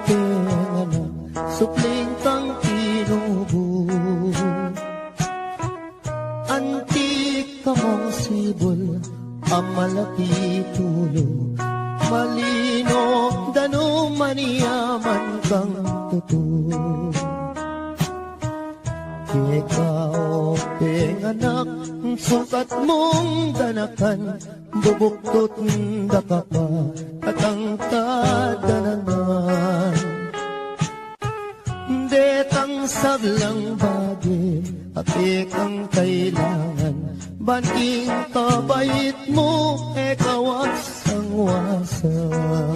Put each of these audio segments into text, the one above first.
pengana supling kang tinubo. Antik ka mong sibol amalaki tulo, malino dano maniyaman kang tuto. Ikaw penganak sukat mong danakan, bubuktot daka pa at ang kadananan. Detang saglang bagay apik ang kailangan, banting kabait mo ikaw at sangwasang.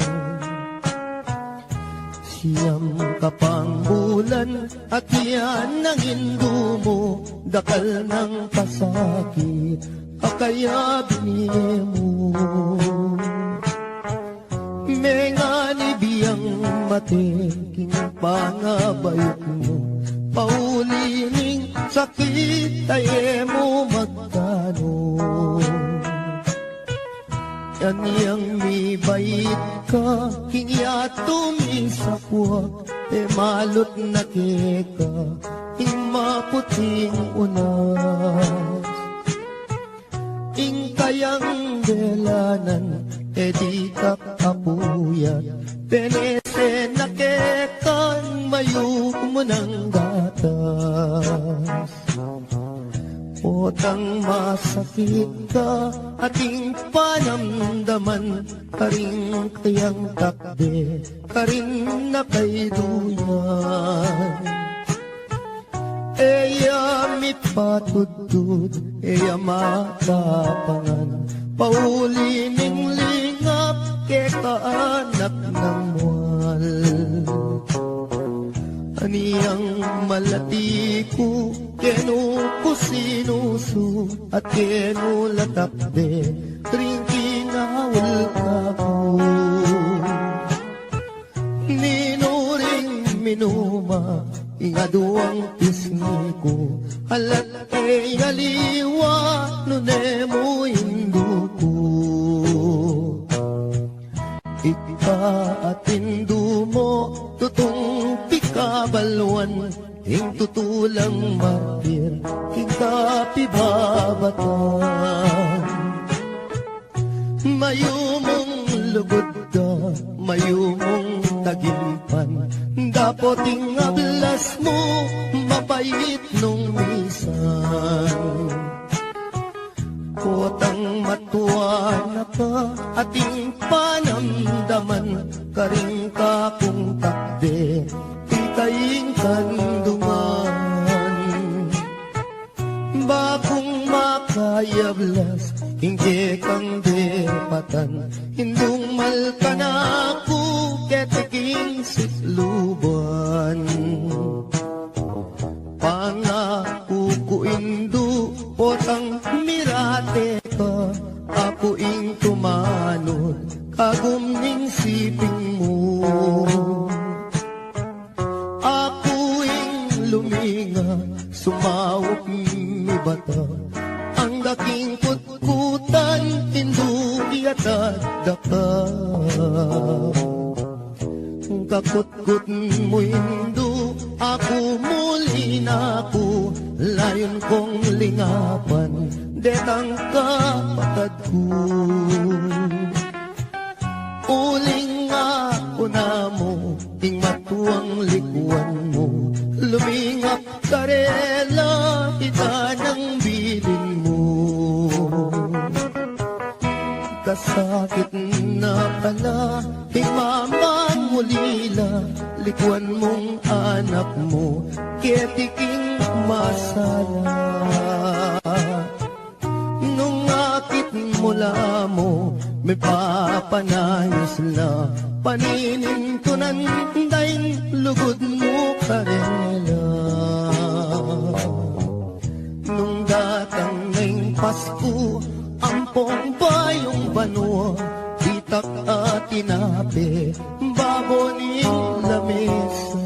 Siyam kapang bulan at yan ang hindu mo, dakal ng pasakit akaya biniye mo. Mengani biyang matiking pangabayot mo, paulining sakit ay mo magkano. Yan yang mi bait ka, kingya tumisakwa, e malot na keka, ing maputing unas. Ing kayang delanan, e di kakapuyat, penese na kekan, mayu mo ng gatas. Potang masakit ka, ating panamdaman, karing kayang takde, karing na kay duyan. Eya mitpatudtud, eya matapangan, paulining lingap, kekaanak ng mual. Aniyang malati ko, kenu ko sinusu, at kenu latakde, ringking awal ka ko. Ninuring minuma, ingaduang pisngi ko, alat ay aliwa, nunemo hindu ko. Ika at hindu mo, tutong pikabalwan, ing tutulang martir, ing kapibabatan. Mayumong lugod ka, mayumong tagimpan, dapoting ablas mo, mapait nung misan. Kotang matuwa na ka, ating panamdaman, karing ka kung takde, ikaying kandungan. Bakong makayablas, hindi kang depatan, hindung malka na ako, ketiking sitluban. Pangako ko indu, potang mirate ka, ako ing tumanod, kagumning siping mo. Ako ing luminga, sumawak mi bata, ang daking kutkutan, hindi atad daka. Kakutkut mo hindu, ako muli na ako, layon kong lingapan, detang kapatid ko. Uling ako na mo, ting matuang likuan mo, lumingap karela, ita ng bilin mo. Kasakit na pala, ting mamang ulila, likuan mong anak mo, ketiking masala. Nung akit mula mo, may papanayos na, paninin ko nandayin, lugod mo karela. Nung datang ngayong Pasko, ampong bayong banwa, itak at tinapi, baboning lamesa.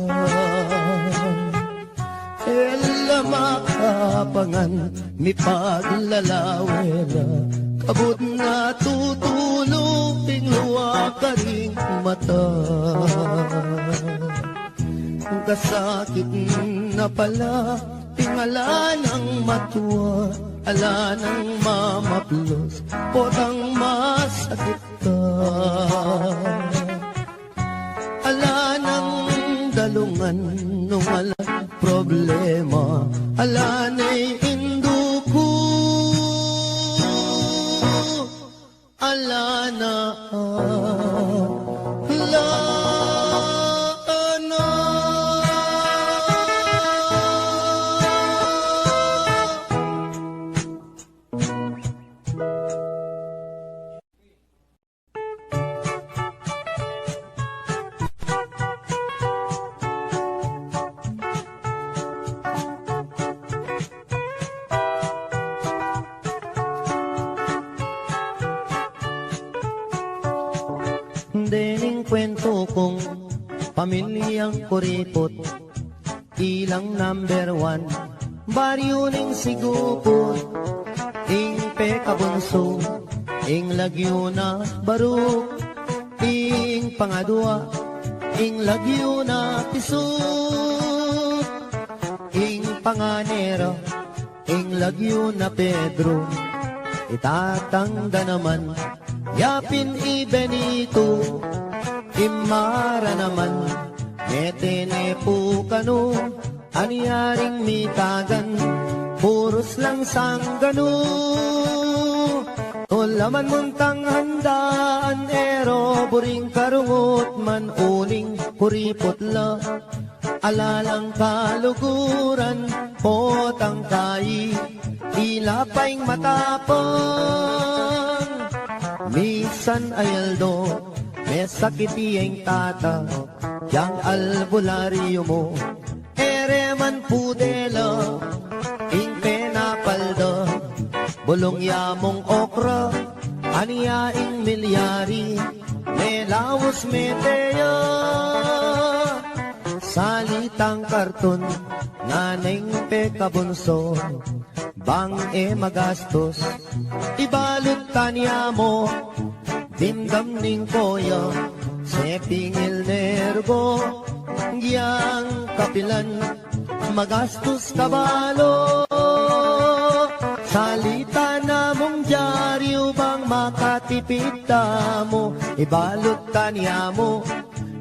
Ela makapangan, mi paglalawela, kabut na tutulong, tingluwa ka ring mata. kasakit na pala, tingala ng matuwa, ala ng mamaplos, potang masakit ka. Ala ng dalungan nung alang problema, ala na'y induko, ala na Dening kwento kong pamilyang kuripot, ilang number 1, baryo ning sigupot, ing pekabunso, ing lagyo na baruk, ing pangadwa, ing lagyo na pisut, ing panganero, ing lagyo na Pedro, itatangda naman, yapin ibenito, imara naman, metene po kano, anyaring mitagan, puros lang sanggano. Tulaman muntang handaan, ero, buring karungot, man uling kuripotla, alalang kaluguran, potang kai, ilapay matapang. Misan ayaldo, may sakitiyeng tata, yang albularyo mo, ereman pudela, ing penapalda, bulong yamong okra, aniyaing milyari, may lawos meteya, salitang karton, naneng pekabunso, bang magastos, ibalot tanya mo, dimdam ning koya, sepingil nerbo, giyang kapilan, magastos kabalo. Salita na mong dyaryo bang makatipid mo, ibalot tanya mo,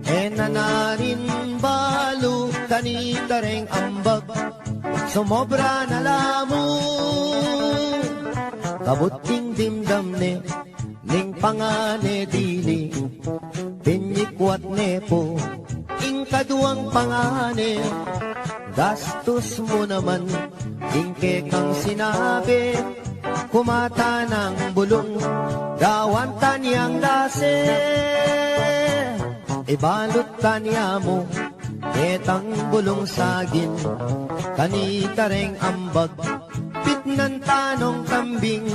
nanarin balo, kanitareng ambag, sumobra na lamo. Kabuting dimdam ne, ning pangane dili, pinyikwat ne po, ing kaduang pangane, gastos mo naman, ing kekang sinabi, kumata ng bulong, gawan tanyang dase, ibalot tanya mo, ketang bulong sagin, kanitareng ambag, pitnan tanong kambing,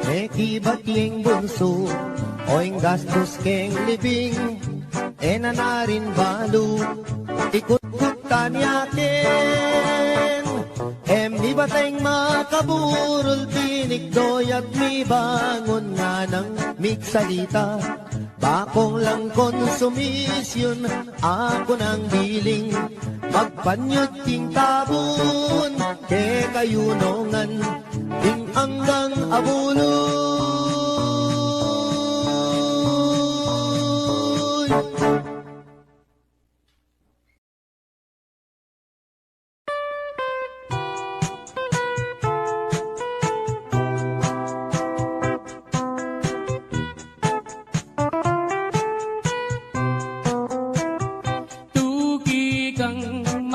kibatyeng bunso, oing gastos keng libing, nanarin balo, ikut-kutan yakin, di bateng makaburol, tinikdoy at mi bangon nga ng miksalita, bakong lang konsumisyon, ako ng biling, magpanyod ting tabon, ke kayunongan, ting hanggang abuloy.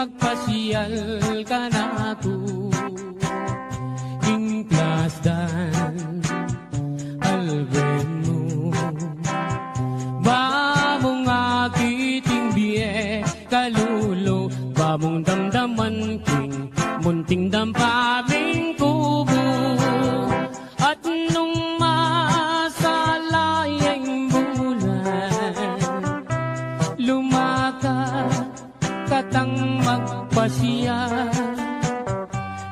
Magpasyal ka na to, ing plasdan alben mo, bamong akiting biye kalulo, bamong damdaman king munting dampaming kubo, at nung masalayang bulan lumakad katang magpasya,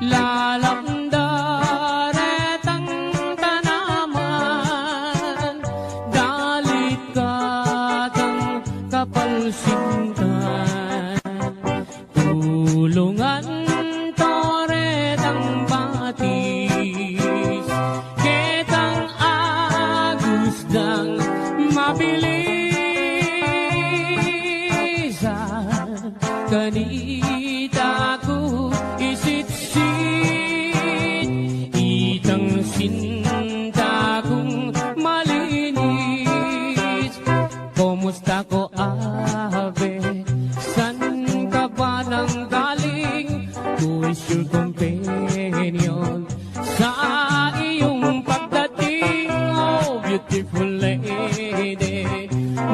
lalamdaretang tanaman, dalit katang kapalsingan, kanita ko isitsit, itang sinta kong malinis. Kumusta ko, ave? San ka ba nang galing? Who is your companion? Sa iyong pagdating, oh beautiful lady,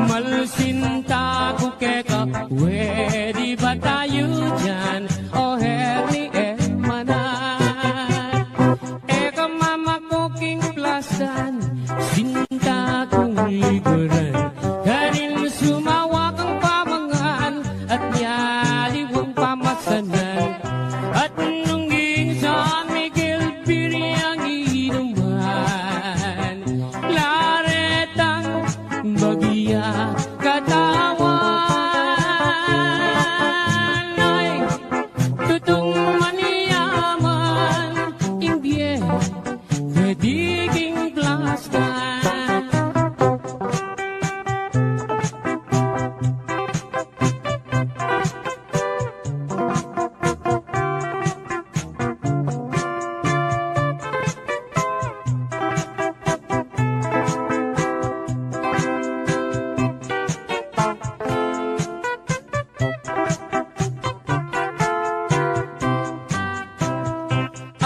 malsinta ko keka, pwede ba tayo dyan? O herni emanan, eka mama ko king plasan, sinta kong liguran, kanin sumawak ang pamangan, at yaliwang pamasanan, at nungging San Miguel Piriang inuman, laretang bagya katawan, ay tutong maniyaman, imbye kadiging plastan.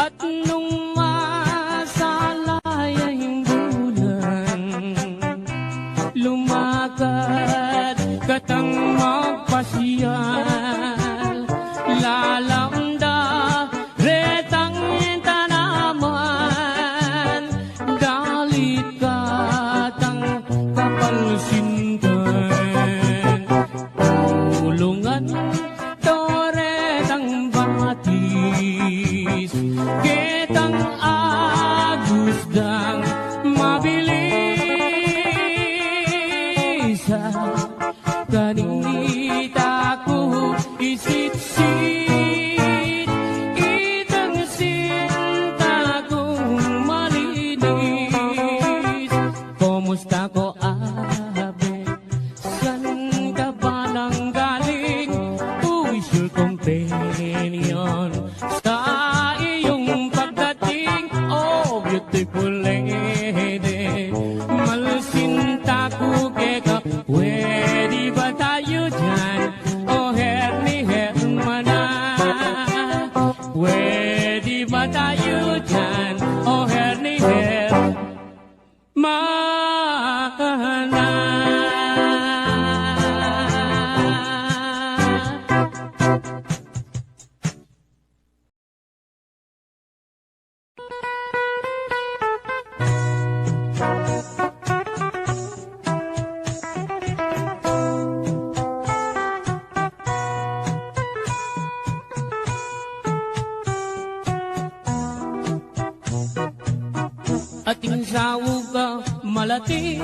At nung masalayang bulan, lumakad katang magpasyal, lalamda retang tanaman, dalit katang kapalsintan, tulungan toretang batis, ketang agusdang mabilis. Kanita ko isitsit, itang sinta kong malinis. Kumusta ko, ave? San ka ba nang galing? Who is your companion? Sa iyong pagdating, oh beautiful lady, malsinta ko keka, pwede ba tayo dyan? O herni hermana, pwede ba tayo dyan? O herni hermana. Ating sawog ka malati,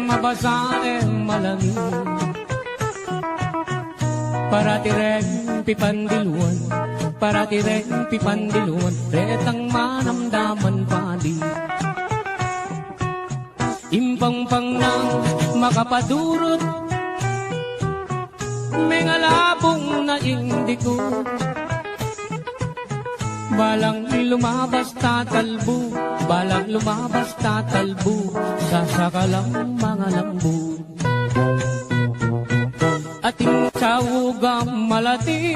mabasa malamig, para tireng pipandiluan, para tireng pipandiluan, retang manamdaman pali. Impang-pang nang makapadurot, may ngalabong na indiko, balang lumabas tatalbo, balang lumabas tatalbo, sasakalang mga lambo. Ating sawugang malati,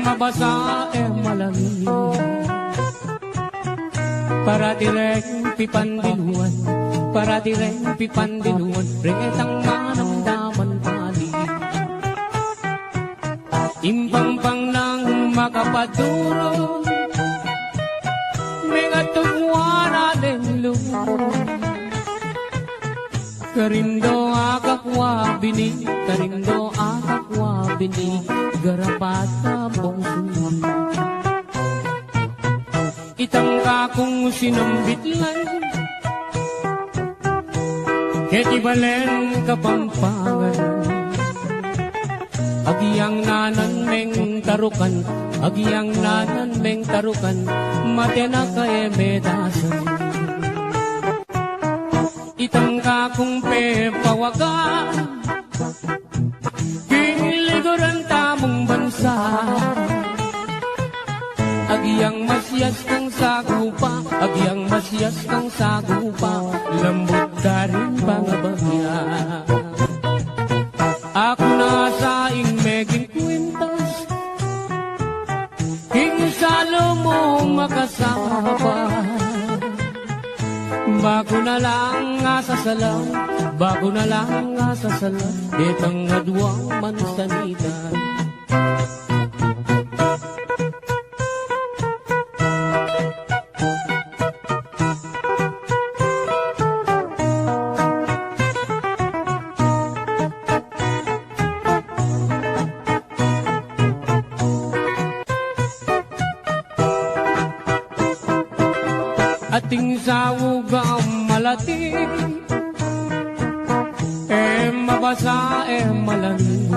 mabasa malamig, para direng pipandiluan, para direng pipandiluan, retang manamdaman pali. Impang-pang nang makapaduro, may katungwana din lumo, karindo akakwa bini, karindo akakwa bini, garapat na bongsun. Itang kakong sinambitlan, ketibalen kapampangan, agiyang nanan meng tarukan, agiyang nanan meng tarukan, matena kay medasan. Itang kong pepawagan Kinliguran tamong bansa Agyang masyas kang sagupa Agyang masyas kang sagupa Lambot ka rin pangabagya Ako na sa meging kwintas King salo mo makasama Bago na lang asasalaw Bago na lang asasalaw Itang adwang mansanita Ating sawog ang malating mabasa malalim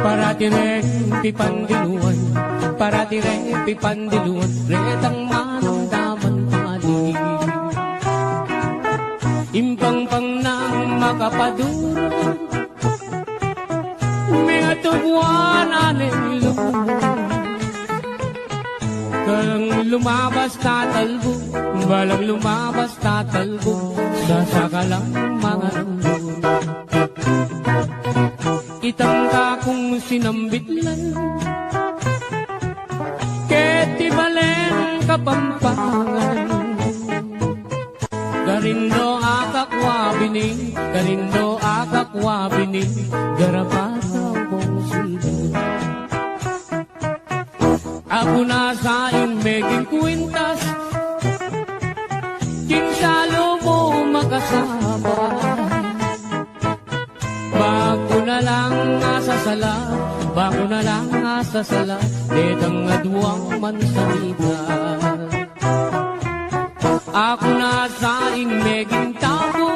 Parati rin pipandiluan Parati rin pipandiluan Retang manang daman pali Impang-pang nang makapaduro Mga tubuan aning lumulong Balang lumabas tatalbo, balang lumabas tatalbo, sasakalang mga lambon. Itangka kong sinambitlan, ketibalen kapampangan. Garindo akakwabining, garindo akakwabining, garapataw kong sido. Ako na sa meging kwintas Kinsalo mo makasama Bago na lang asasala Bago na lang asasala Detang adwang mansanita Ako na sa meging tabo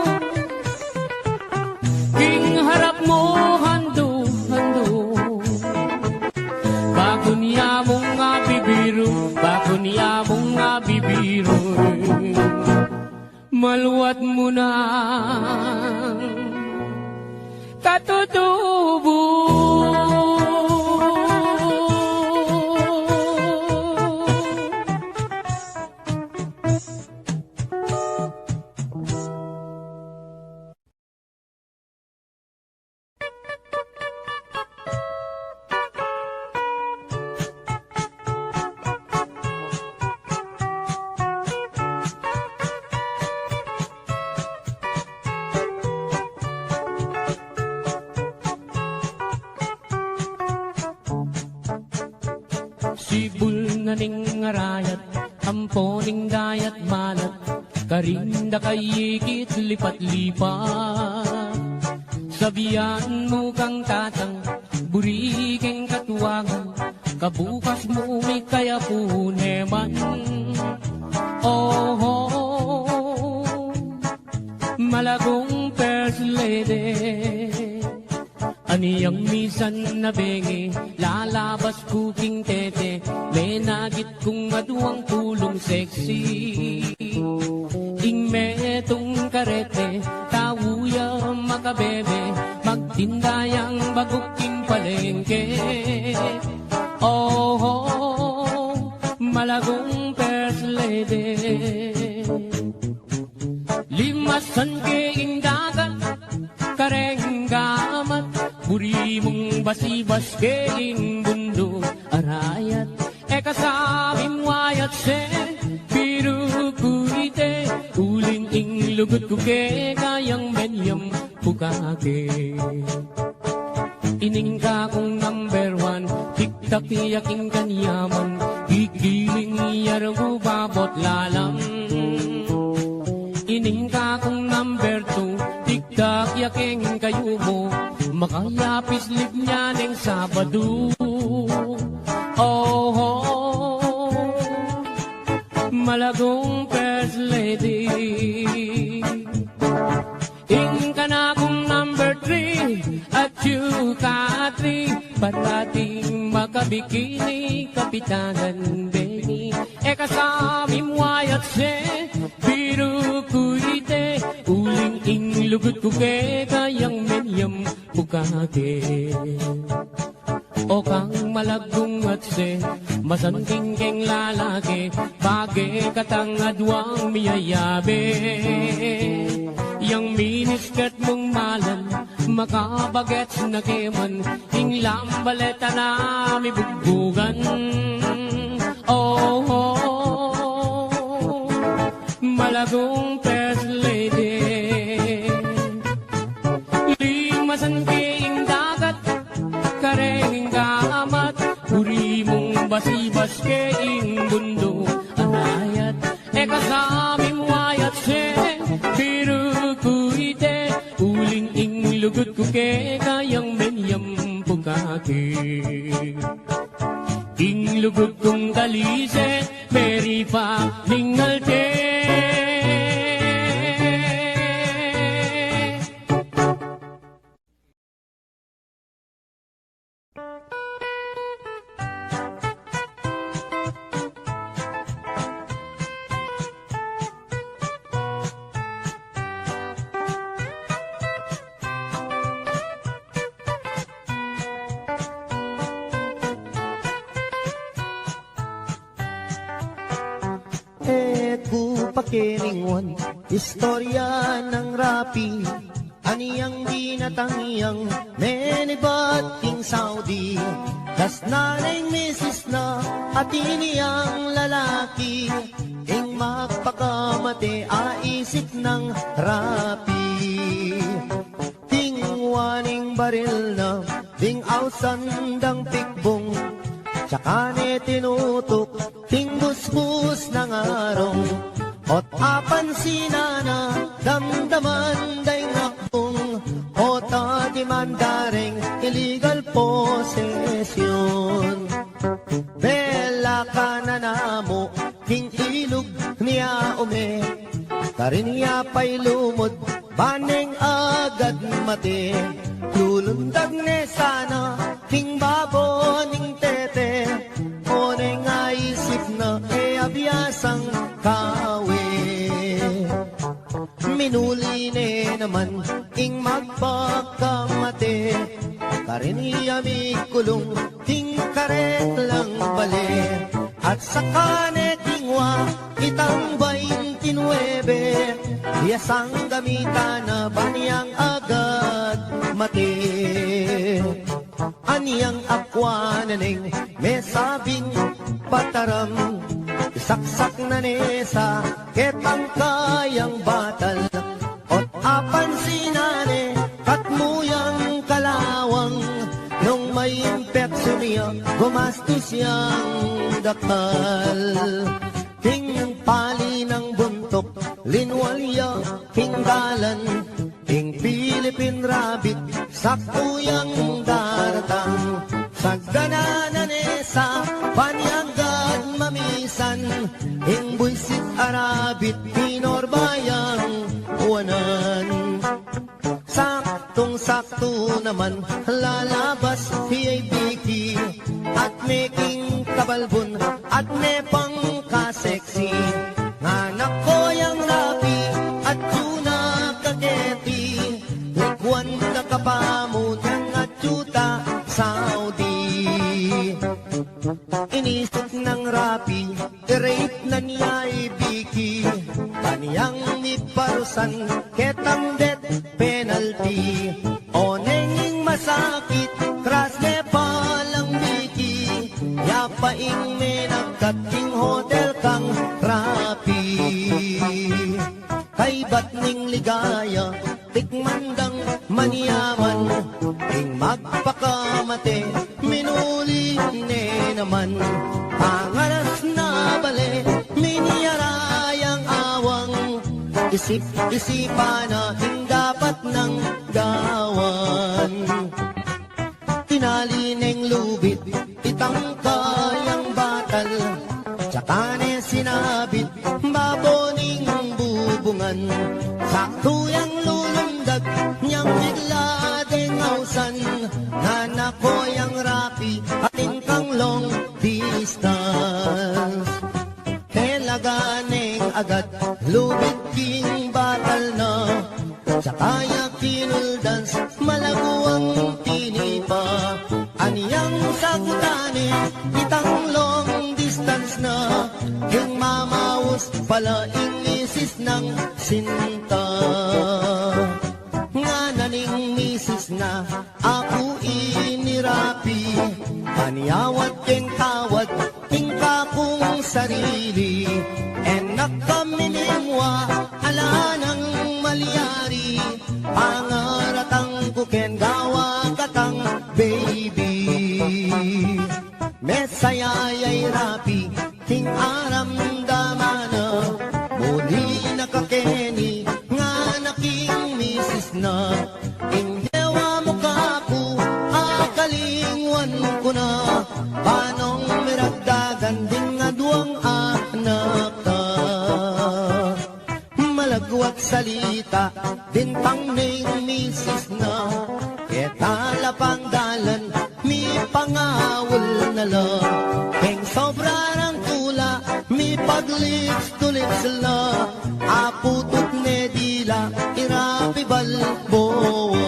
King harap mo hando-hando Bago niya mong Bago niya mong bibiro Maluwat mo na katutubo Sibul na ning ngarayat, amponing dayat malat, karinda kayikit lipat-lipat. Sabihan mo kang tatang, buriging katuwangan, kabukas mo may kaya puneman. Oh, malagong first lady. Aniyang misan na bengi, lalabas kuking tete, may nagit kong aduang tulong sexy. Ing metong karete, tawuya makabebe, magtindayang baguking palengke. Oh, malagong first lady. Limasan keing dagat, karenggamat, buri mong basibas keing bundo arayat. Eka sabing wayat se, biru kuite, uling ing lugut ko ke, kayang menyam bukake. Ining ka kong number one, tiktak yaking kanyaman, gigiling yarang babot lalang. Ining ka kong number two, tiktak yaking kayo mo, makayapis lip niya ng Sabado. Oh, malagong first lady. Ing ka na kong number three, at you ka three, parating makabikini, kapitanan Benny. Eka sa mimwayat se, biru kuite, lugut ko ke kayang menyam pukake. O kang malagong at se, masanting keng lalaki, page katangadwang miyayabe. Yang miniskat mong malan, makabagets na keman, inglam baleta na mibugbugan. Oh, oh, malagong first lady, limasan keing dagat, kareng kamat, uri mong basibas keing bundo, anayat, kasami mo ayat se, biru kuite, uling ing lugut ko ke kayang menyam pukake. Ing lugut kong dalise, meri pa lingalte. Pakiningon, istorya ng rapi, aniyang dinatangyang menibat king Saudi. Das nanay misis na at iniyang lalaki, ing magpakamate aisip ng rapi. Ting waning baril na, ting ausandang pikbong, tsaka ni tinutok, ting busbus ng arong. Ot apan sinana, damdaman day ngakbong, o tatimandareng illegal possession. Bela ka na namo, king ilog niya ume, karin niya pa'y lumod, baneng agad mate. Lulundag ne sana, king baboning tete, o neng aisip na abiyasang kawe. Minuli ne naman ing magpakamate, kariniya mi kulong ting karet lang bale. At saka ne tingwa itang 29, yasang gamita na baniyang agad mate. Aniyang akwananeng may sabing pataram, saksak na nesa, ketang kayang batal. Ot apan sinane, katmuyang kalawang, nung may impeksyon niya, gumastos siyang dakal. King pali ng buntok, linwalya, hinggalan, king Philippine rabbit, sakuyang daratang. Sagdana nesa, panyagad mamisan, ing buisit arabit, pinorbayang uwanan. Saktong-sakto naman, lalabas hiyay biki, at making kabalbon, at nepang kaseksi. Nganak ko yang rapi, at tuna kaketi, likwan kakapamunan at yuta Saudi. Inisip ng rapi, i-rape na niya ibiki, kaniyang niparusan, ketang death penalty. O nenging masakit, kras ne palang biki, yapaing menagkating hotel kang rapi. Kay ba't ning ligaya, tikmandang maniyaman, ing magpakamate, minuli ne naman. Pangalas na bale, miniyarayang awang, isip-isipa na ing dapat ng gawan. Tinali neng lubid, itang kayang batal, tsaka ne sinabit, baboning bubungan. Saktuyang lulundag, niyang bigla ding ausan, nanakoyang rapi, ating kang long distance. Kailaganeng agad, lubid king batal na, Sakaya kinuldans, malaguang tinipa. Aniyang sagutane, itang long distance na. Yung mamaus pala inisis ng sinta. Nga naning misis na ako inirapi. Aniyawat keng tawad, tingka kong sarili. Enak kami lingwa, ala ng malyari. Pangaratang kuken gawa katang baby. Mesayayay rapi, ting aram damana. Muli nakakeni, nga naking misis na. Ingyewa mo kaku, akalingwan ko na. Panong miragdagan, ding nga duwang anak ka. Malagwat salita, bintang ning misis na. Ketala pang dalan, mi pangawal na lang. Keng sobra ng tula, mi paglips to lips la. Aputut ne dila, irapi balboa.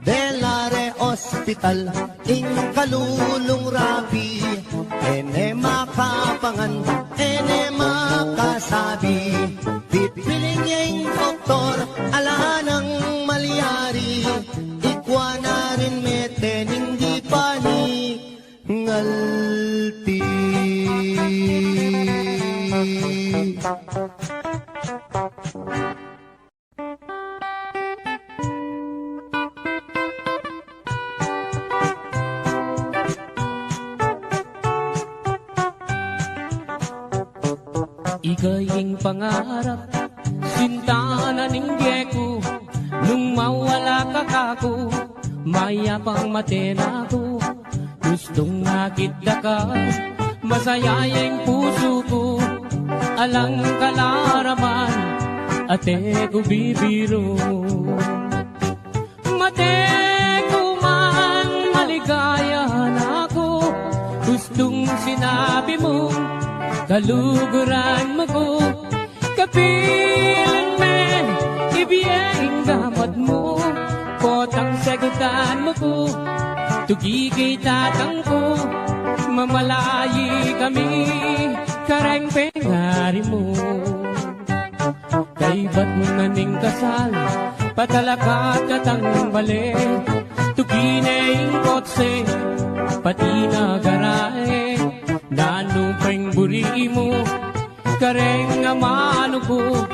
Delare Hospital, ing kalulong rapi. Ene makapangan, ene makasabi. Pipiling niya yung doktor, ala ng malyari. Ikwa na rin meten, hindi pa ni ngalti. Ikaying pangarap, sinta na ninggye ko. Nung mawala ka kako, mayapang matena ko. Gustong nakita ka, masaya yung puso ko. Alang kalaraman, ate ko bibiro. Mate ko man, maligaya na ako. Gustong sinabi mo, kaluguran mo ko. Kapilan me, ibiyeng gamot mo. Potang sagutan mo ko, tugi kay tatang ko. Mamalayi kami, kareng pengari mo. Kay ba't mo naning kasal, patalakat katang bale. Tugi na yung kotse, pati na garahe. Nanupeng buri mo, kareng amano ko.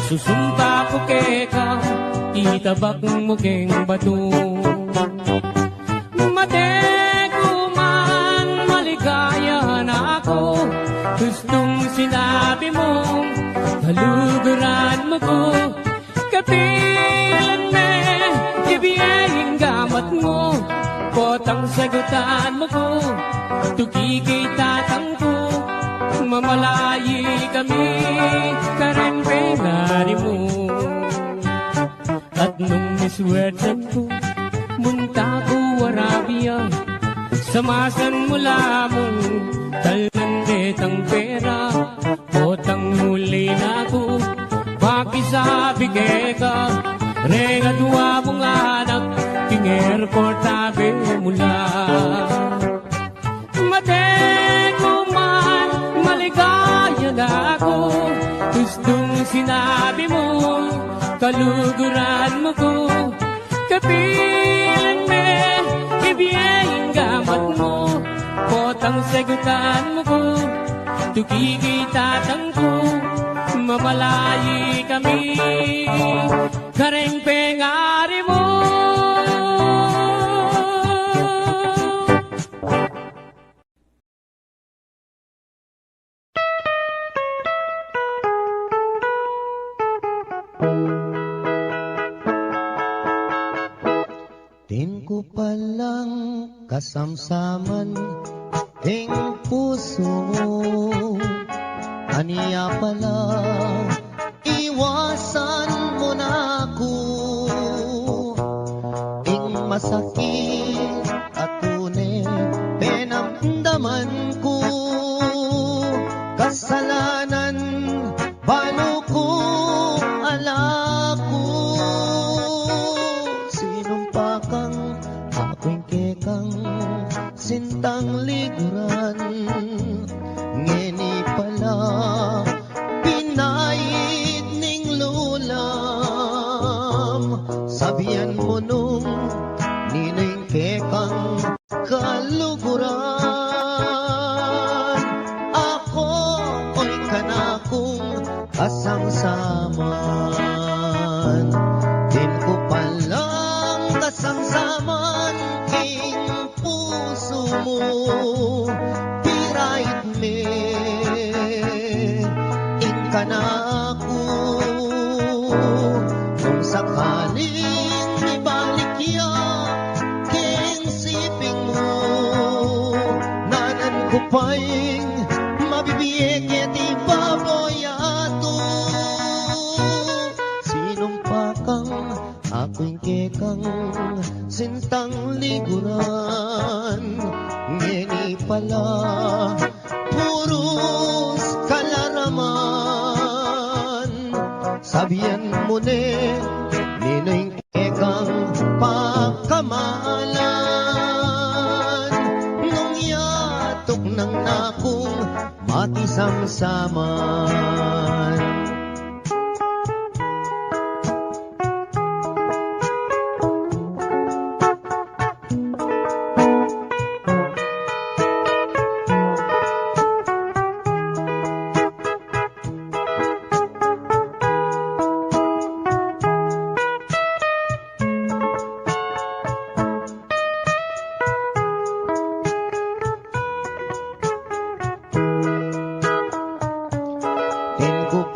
Susumpa ko keka, itabak mo keng bato. Mate ko man, maligaya na ako. Gustong sinabi mo, kaluguran mo ko. Kapilan me, ibiyeng gamat mo. Potang sagutan mo ko, tugi kay tatang ko. Mamalayi kami, kareng pengari mo. At nung miswerten ko, munta ko Arabia. Samasan mula mong talnandetang pera. Potang muli na ko, pakisabi ka. Rega dua mong anak, king airport tabi mula. Mate ko man, maligaya na ako. Gustong sinabi mo, kaluguran mo ko. Kapilan me, ibiyeng gamat mo. Potang sagutan mo ko, tukigay tatang ko. Mamalayi kami, kareng pengari mo. Din ko palang kasamsaman ting puso mo. Aniya pala, iwasan mo na ako. Ing masakit at tunay, penamdaman ko. Kasalanan, balo ko alam. kaluguran. Ako'y kanakong kasangsaman. Din ko palang kasangsaman king puso mo. Pirait me in kanako. Kung sakaling ibalik ya king siping mo, nanan ko pa'y mabibiyek iti baboyato. Sinumpakang ako'y kekang sintang liguran. Ngeni pala puros kalaraman. Sabihan mo ninoy kekang pagkamalan. Nung yatok ng nakong matisamsaman.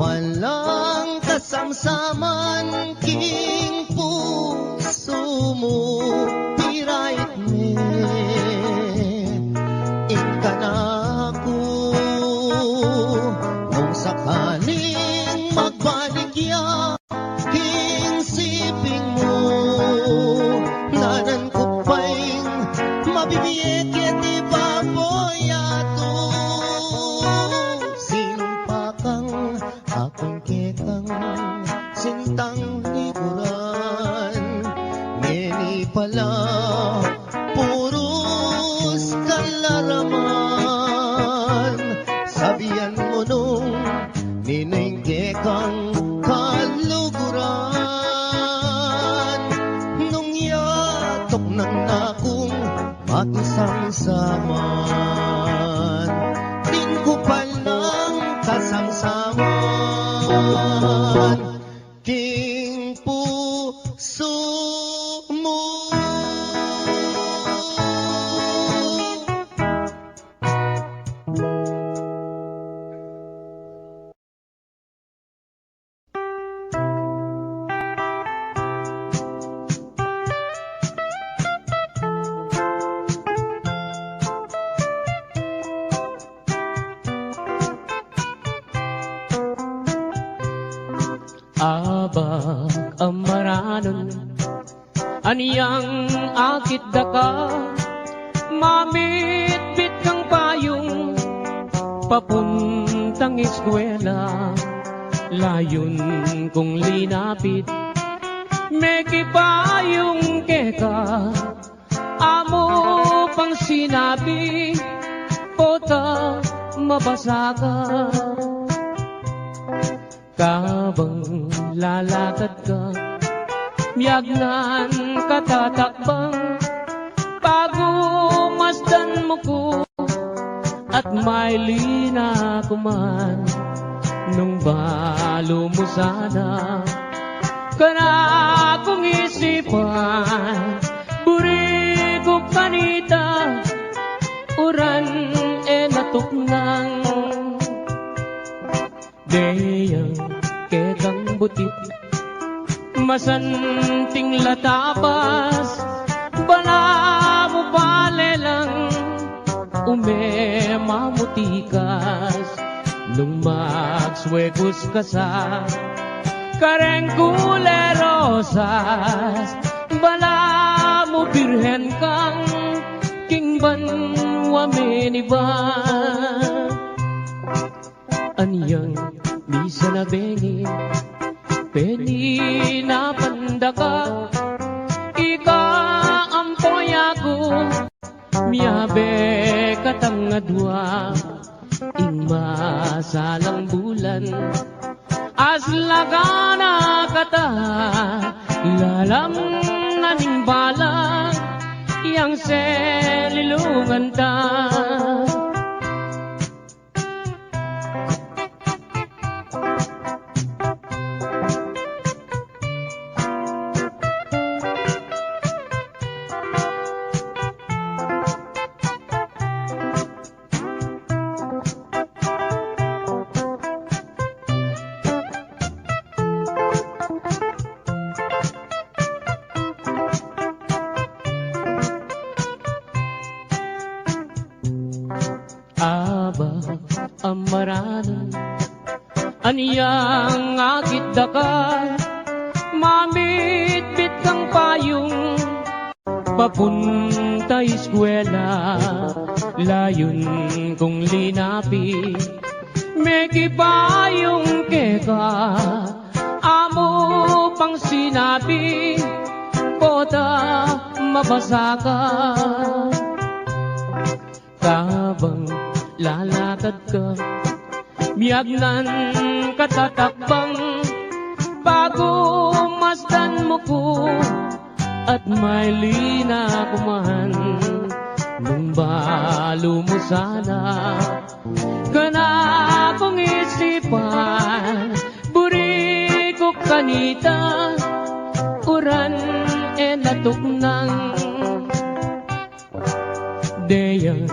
Palang kasamsaman king puso mo. Pirait me in kanako. Nung sakaling magbalik ya king siping mo, nanan ko pa'y mabibiyek iti baboyato. Sinumpakang ako'y kekang sintang liguran. Ngeni pala puros kalaraman. Sabihan mo nung ninoy kekang kaluguran. Nung yatok ng nakong makisangsaman. Din ko palang kasangsaman king puso mo. Abag amaranon aniyang akit daka, mamitbit kang payong papuntang eskwela. Layon kong linapit meki payong keka, amo pang sinabi kota mabasa ka. Kabang lalakad ka, miyagnan katatakbang, pagumasdan mo ko at may lina kuman. Nung balo mo sana kana kong isipan, buri ko kanita uran natuknang deyang ketang butit, masanting latapas, bala mo balelang umemamutikas. Nung magswekos ka sa karengkulerosas, bala mo birhen kang kingban wameniban. Aniyang misa na bengi peni na pandaka, ika ampoy ako miyabe katangadwa. Ing masalang bulan aslagana kata, lalam naning bala yang selil silungan ta. Aba, amaranan, aniyang akit dakal, mamit-bit kang payong, papunta eskwela, layon kong linapi, may kipayong keka, amo pang sinabi, pota mabasa ka. Kabang lalakad ka, miyagnan katatakbang, bago masdan mo ko, at may lina kumahan, nung balo mo sana, kana kong isipan, buri ko kanita, uran e natuknang, deyang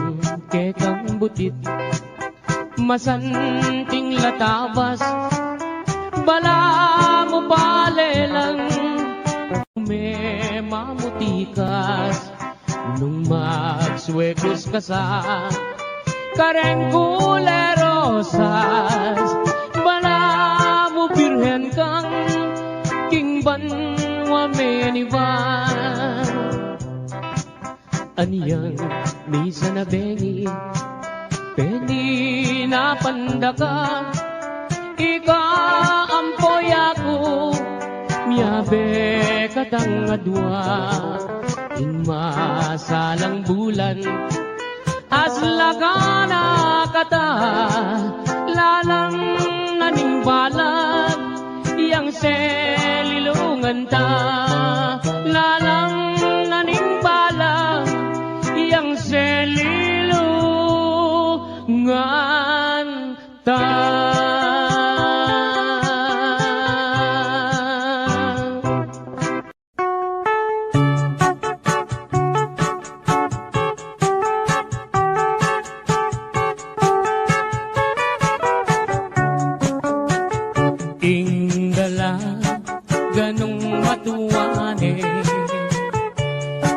kekang butit, masanting latabas, bala mo palelang, may mamutikas, nung magswekos ka sa kareng kulerosas, bala mo birhen kang kingban wamenivan. Aniyang misa na bengi, peni na pandaka, ika ampoy ako, miyabe katang adwa, in masalang bulan, aslagana kata, lalang nanimbalan, yang selilungan ta, lalang nanimbalan, yang selilungan ta. Ingdala ganong matuwane,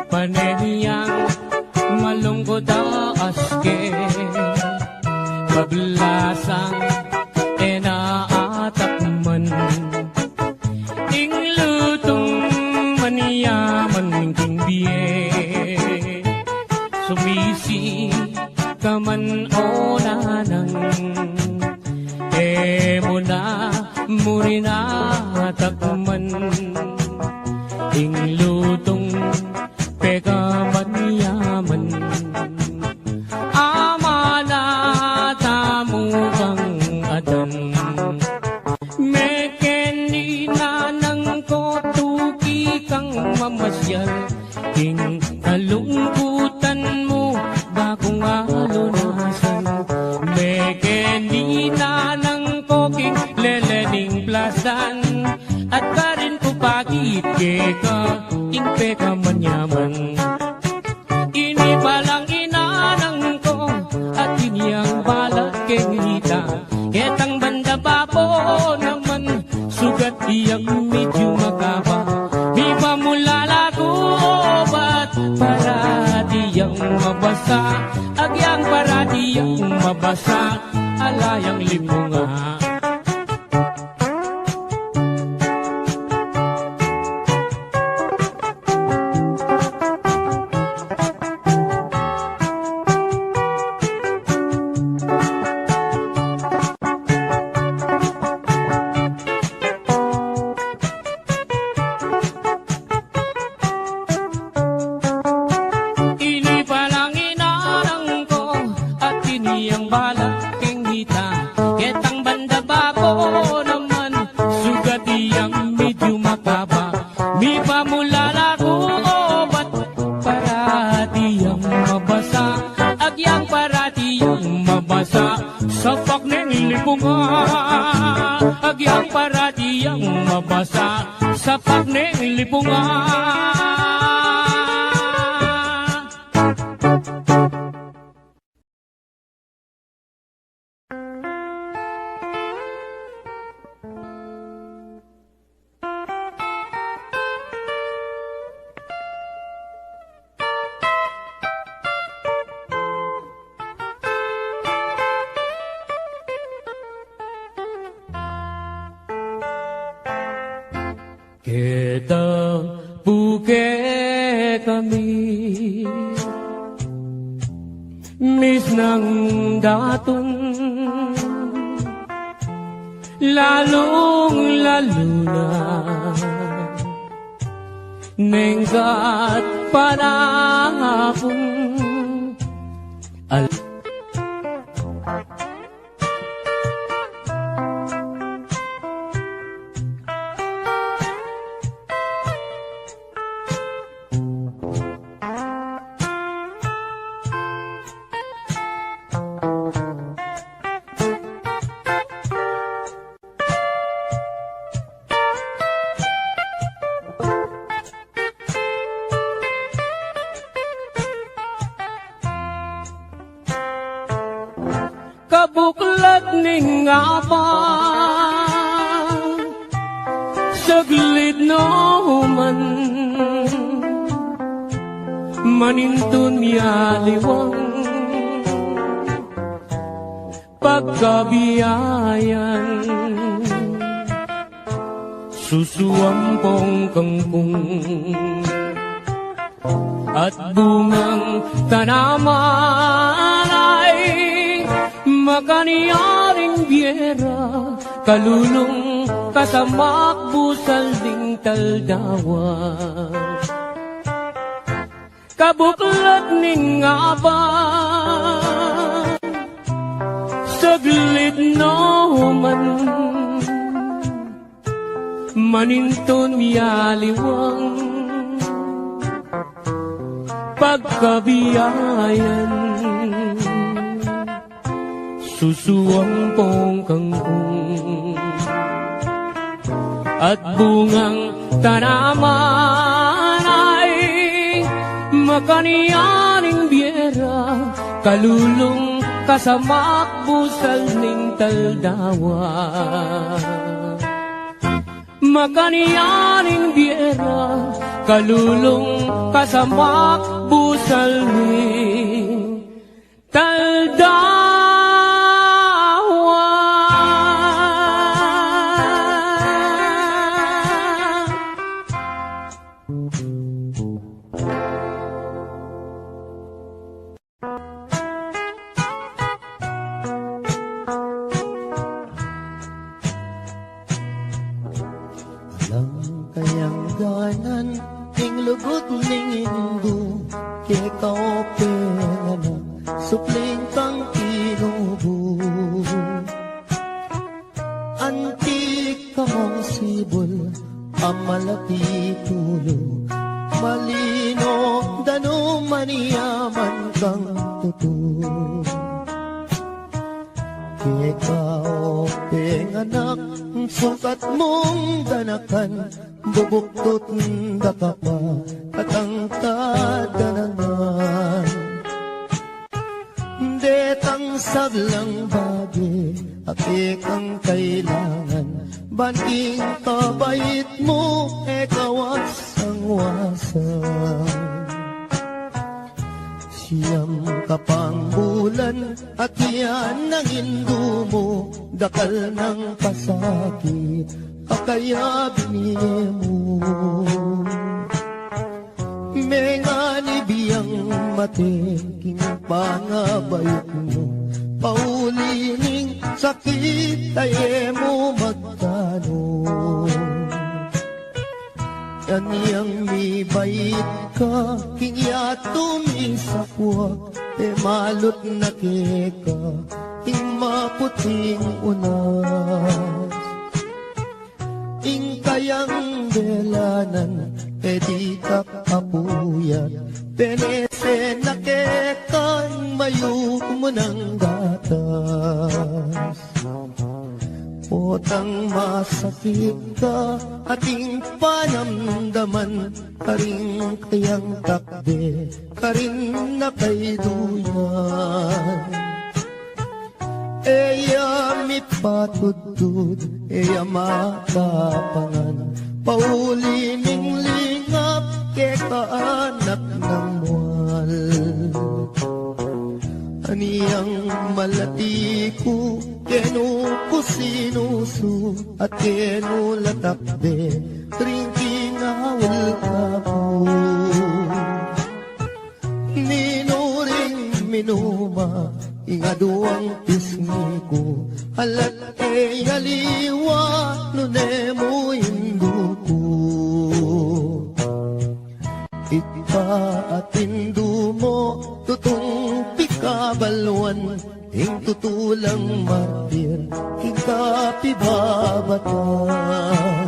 panehiyang malungkot aske, paglasang enaatakman, inglutong maniyaman king biye, sumisi kaman o nanang, muna murina takman, inglutong pekaman yaman, amana tamu kang adan, mekeni nanang ko tuki kang mamasyal, king kalungkutan mo bakong alunasan, mekeni nanang ko king lelening plasan, at karin ko pagit keka ing peka manyaman. Ini palang inanang ko at iniyang balat kengita, ketang banda bapo naman sugat iyang medyo makaba, di ba mulala ko obat para diyang mabasa, agyang para diyang mabasa, alayang limunga. Di pa mulala ko obat para diyang mabasa, lipungan, agyang para diyang mabasa sa pagneng lipungan. Kita buke kami mis ng daton, lalong lalo na nenggat panahon kabuklat ning abang saglit no man manintun miyaliwang pagkabiyayan susuampong kangkong at bungang tanaman ay makaniyaring biyera, kalulong kasamak busal ding taldawa. Kabuklat ning abang saglit no man maninton miyaliwang pagkabiyayan susuampong kangkong at bungang tanaman ay makaniyaning biyera, kalulong kasamak busal ning taldawa. Makaniyaning biyera, kalulong kasamak busal ning taldawa. Kayangganan ning lugot ning indu kikaw penana supling kang tinubu antik kamong sibol amalati tulo malino dano maniyaman kang tutu ikaw penganak sukat mong danakan bubuktot daka pa katangkad danangan detang saglang bagi apik ang kailangan banting kabait mo ekawas ang wasan siyam kapang bulan at yan ang hindu mo dakal ng pasakit kaya binimo mengani biyang mateking pangabayot mo paulining sakit ay mo magtano kaniyang mi bait ka kingya tumisapwak malot na keka ing maputing unas ing kayang belanan di kakapuyat penese na kekang mayuk mo ng gatas Potang masakit ka, ating panamdaman, karing kayang takde, karin na kay duyan. Eya mi patudud, eya makapangan, paulining lingap, ke kaanak ng mual. Aniyang malati ko, kenu ko sinusu, at kenu latakde, ringking awal ka po. Minuring minuma, ingaduang pisngi ko, alat e aliwa, nunemo indu ko. Ipaatindu mo, tutong pikabalwan, ing tutulang martir, ikapibabatan.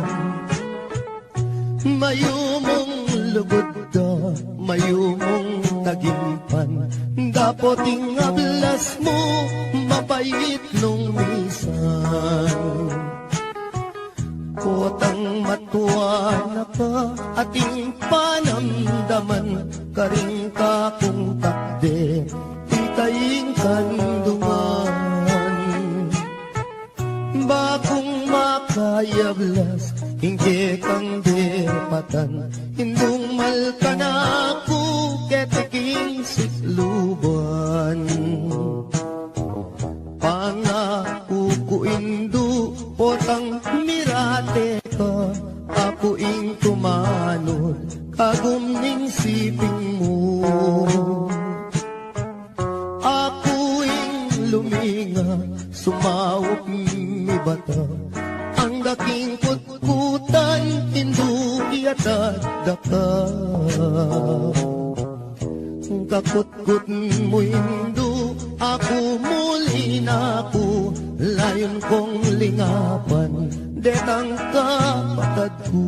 Mayumong lugod da, mayumong tagimpan, dapoting ablas mo, mapait nung misan. Potang matuwa na ka, ating panamdaman, karing ka kung takde, itaing kandungan. Bakong makayablas, hindi kang depatan, hindung malka na ako, ketiking sikluban. Pangako ko indu, potang mirate ka, ako ing tumanod, kagumning siping mo. Ako ing luminga, sumawak mi bata, ang daking kutkutan, hindu iatad daka. Kakutkut mo hindu, ako muli na ako, layon kong lingapan, detang kapatad ko.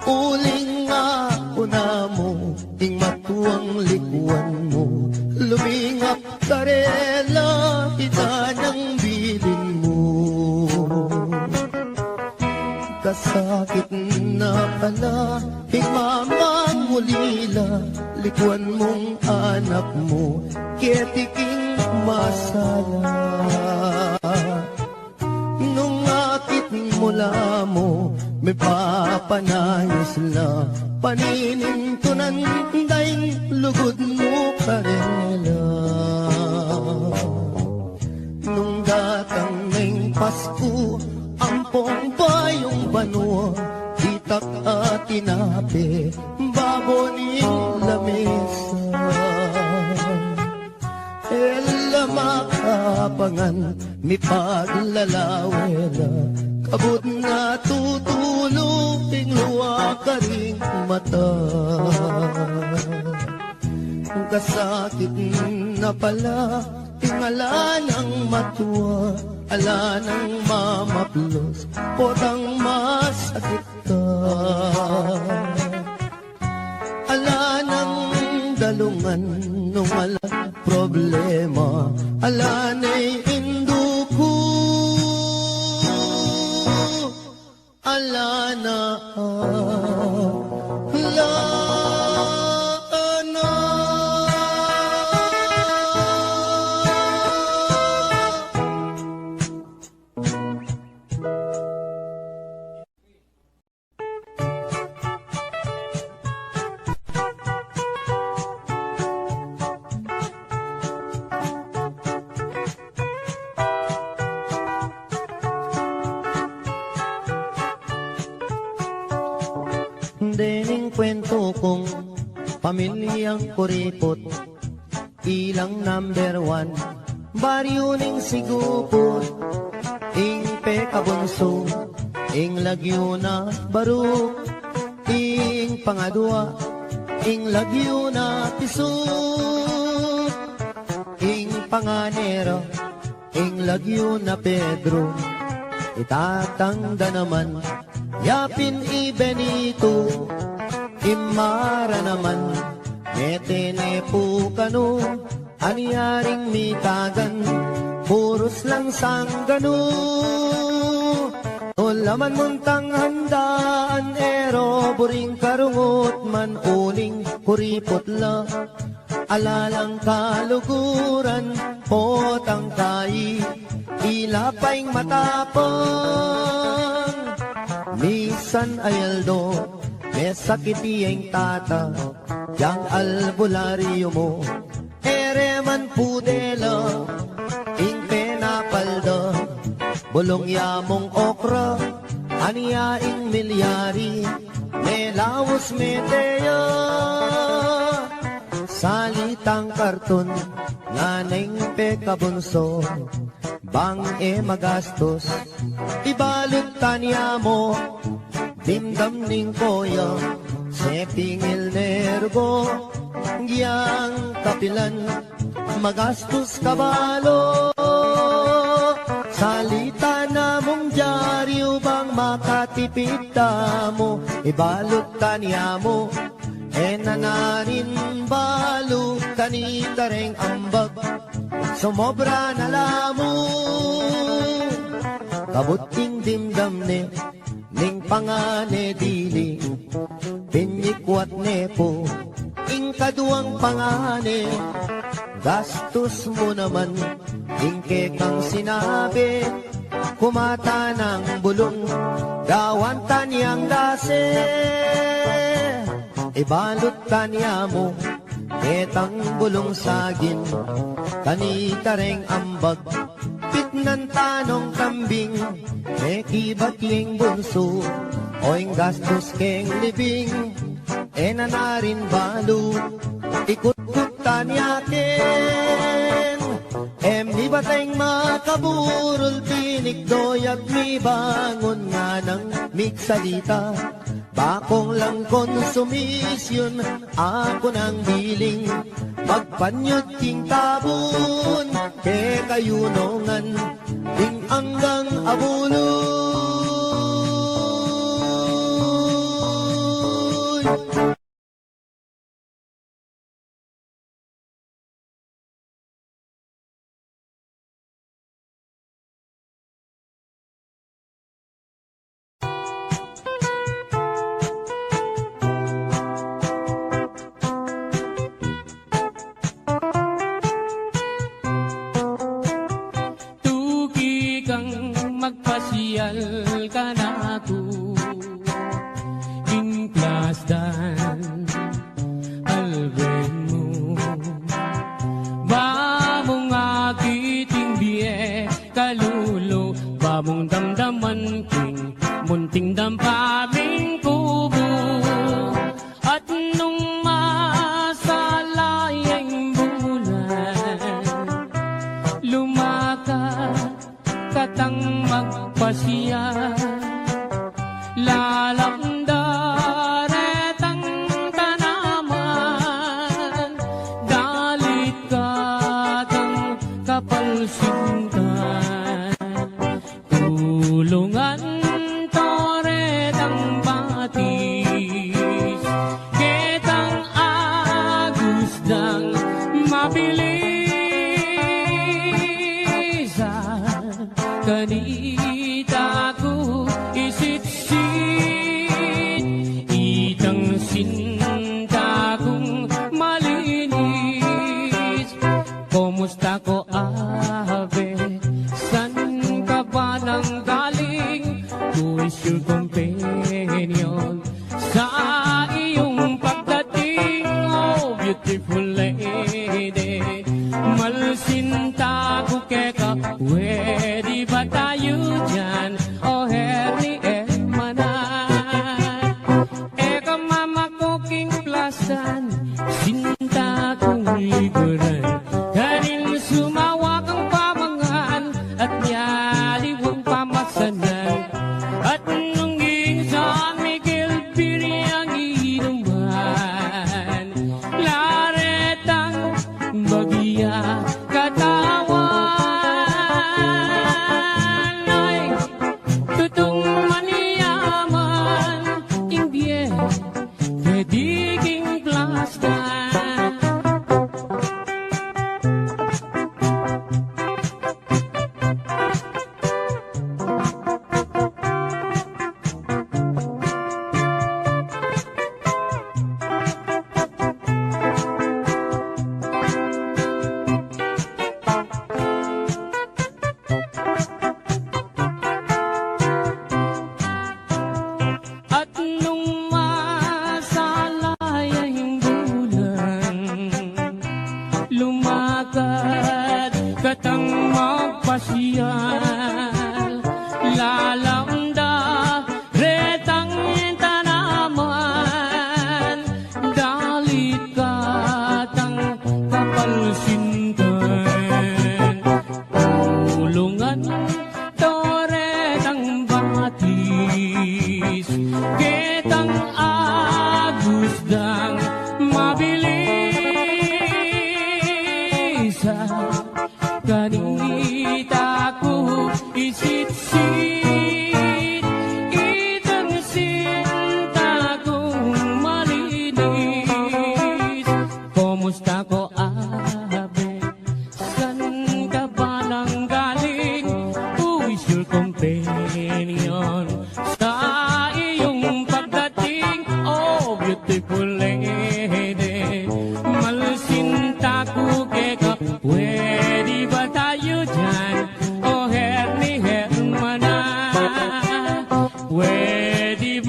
Uling ako na mo, ing matuang likuan mo, lumingap karela, ita ng bilin mo. Kasakit na pala, hingmamang mulila, likuan mong anak mo, ketiking masaya. Nung akit mula mo, may papanayos la, paninintunan daing lugod mo karela. Nung datang ng Pasko, ampong bayong banwa, itak at tinapi, baboning lamesa. Ela makapangan, mi paglalawela, kabut na tutulong, luwa ka ring mata. Kasakit na pala, tingala ng matuwa, ala ng mamaplos, potang masakit ka. Ala ng dalungan, nung ala problema, ala na'y induko, ala na ala na. Dening kwento kong pamilyang kuripot, ilang number 1, baryo ning sigupot, ing pekabunso, ing lagyo na baruk, ing pangadwa, ing lagyo na pisuk, ing panganero, ing lagyo na Pedro, itatangda naman, yapin i Benito, imara naman, metene po kano, anyaring mitagan, puros lang sanggano. Tulaman muntang handaan, ero buring karungot man uling kuripot la. Alalang kaluguran, potang kai, ilapaing matapang. Misan ayaldo, may sakitiyeng tata, yang albularyo mo, ere man pudela, ing penapalda, bulong yamong okra, aniyaing milyari, may lawas meteya. Salitang karton, nganeng pekabunso, bang magastos, ibalot tanya mo, dimdam ning koya, sepingil nergo, giyang kapilan, magastos kabalo. Salita na mong dyaryo bang makatipid mo, ibalot tanya mo, nanarin balo kanita reng ambag, sumobra na lamo. Kabuting dimdam ne, ning pangane dili, pinyikwat nepo, ing kaduang pangane, gastos mo naman, ing kekang sinabi, kumata ng bulong, gawan niyang dase. Ibalot tanya mo, ketang bulong sagin, kanita reng ambag, pitnan tanong kambing, mekibating bunso, oing gastos keng libing, nanarin balo, ikut-kut tanya ken, mi bateng makaburol, pinikdoyag mi bangon nga ng miksalita, bakong lang konsumisyon, ako nang biling, magpanyod king tabon, ke kayunongan, ting anggang abuloy. Magpasyal ka na ako, ing plasdan alben mo, bamong agiting biye kalulo, bamong damdaman king munting dampaming kubo, at nung masalayang bulan lumakas katang magpasya, lalamdaretang tanaman, galit katang kapalsingan, tulungan toretang batis, ketang agusdang mabilis. Kanita ko isitsit, itang sinta kong malinis. Kumusta ko ave, san ka ba nang galing? Who is your companion sa iyong pagdating? Oh, beautiful lady, malsinta ko keka, pwede ba tayo dyan? O herni manan, eka mama ko king plasan, sinta kong likuran, kanil sumawa kang pamangan, at nyaliwang pamasanan, at nung ginsan may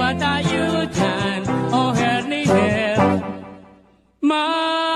ba tayo dyan? O her ni her, mahana.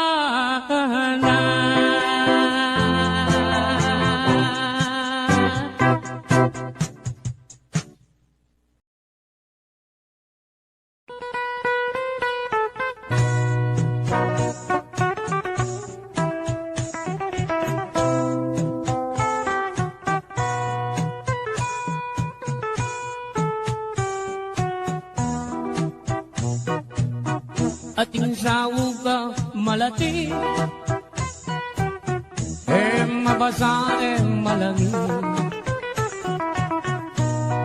Ating sawog ka malati, mabasa malangi,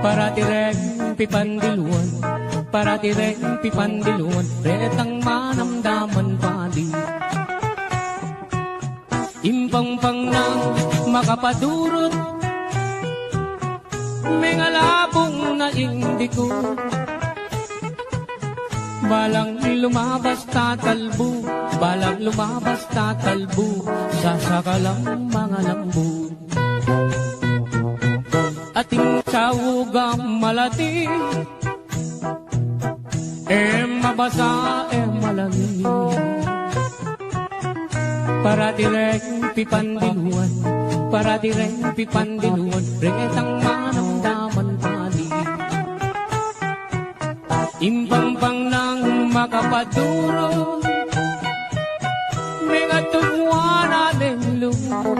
para tireng pipandiluan, para tireng pipandiluan, retang manamdaman pali. Impang-pang nang makapadurot, may ngalabong na indiko. Balang lumabas tatalbo, balang lumabas tatalbo, sasakalang mga lambo. Ating sawog ang malati, mabasa malangi, para direng pipandiluan, para direng pipandiluan, retang manamdaman pali. Impang-pang nang makapaduro, may katugwa natin lumon.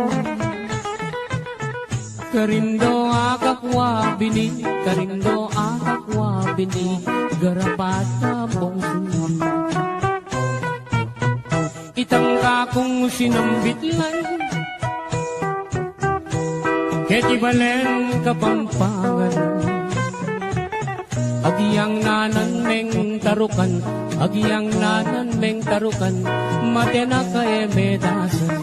Karindo akakwa bini, karindo akakwa bini, garapata mong sundo. Itang kakong sinambitlan, ketibalen kapampangan. Agiyang nanan meng tarukan, agiyang nanan meng tarukan, matena ka medasan.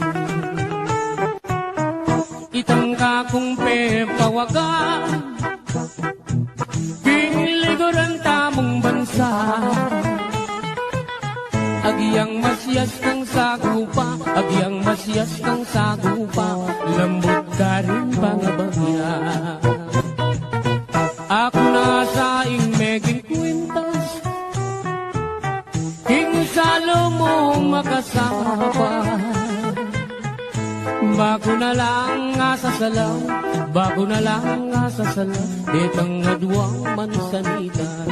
Itang kakong pepawaga, pingliguran tamong bansa. Agiyang masyas ng sagupa, agiyang masyas ng sagupa, lambot ka rin pangabagya. Ako na sa meging kwintas, hingsalo mo makasama. Bago na lang nga sasalaw, bago na lang nga sasalaw, ditang nadwang mansanita.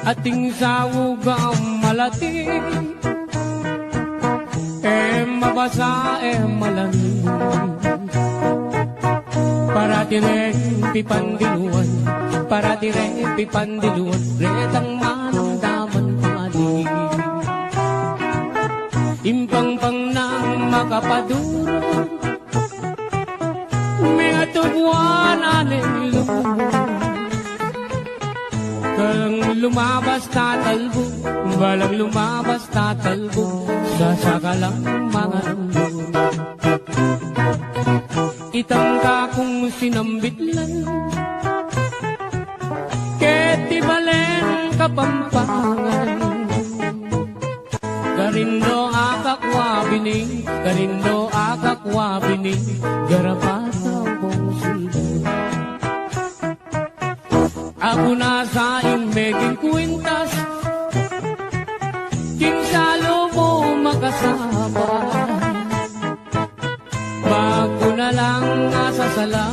Ating sawog ang malati, mabasa malangi, para tireng pipandiluan, para tireng pipandiluan, retang manamdaman pali. Impang-pang nang makapaduro, may atugwa natin lumon. Balang lumabas tatalbo, balang lumabas tatalbo, sasakalang mga lambo. Itang kakong sinambitlan, ketibalen kapampangan. Karindo akakwa bini, karindo akakwa bini, garapata mong sibo. Ako na sa meging kwintas, kinsalo mo makasama. Bago na lang asasala,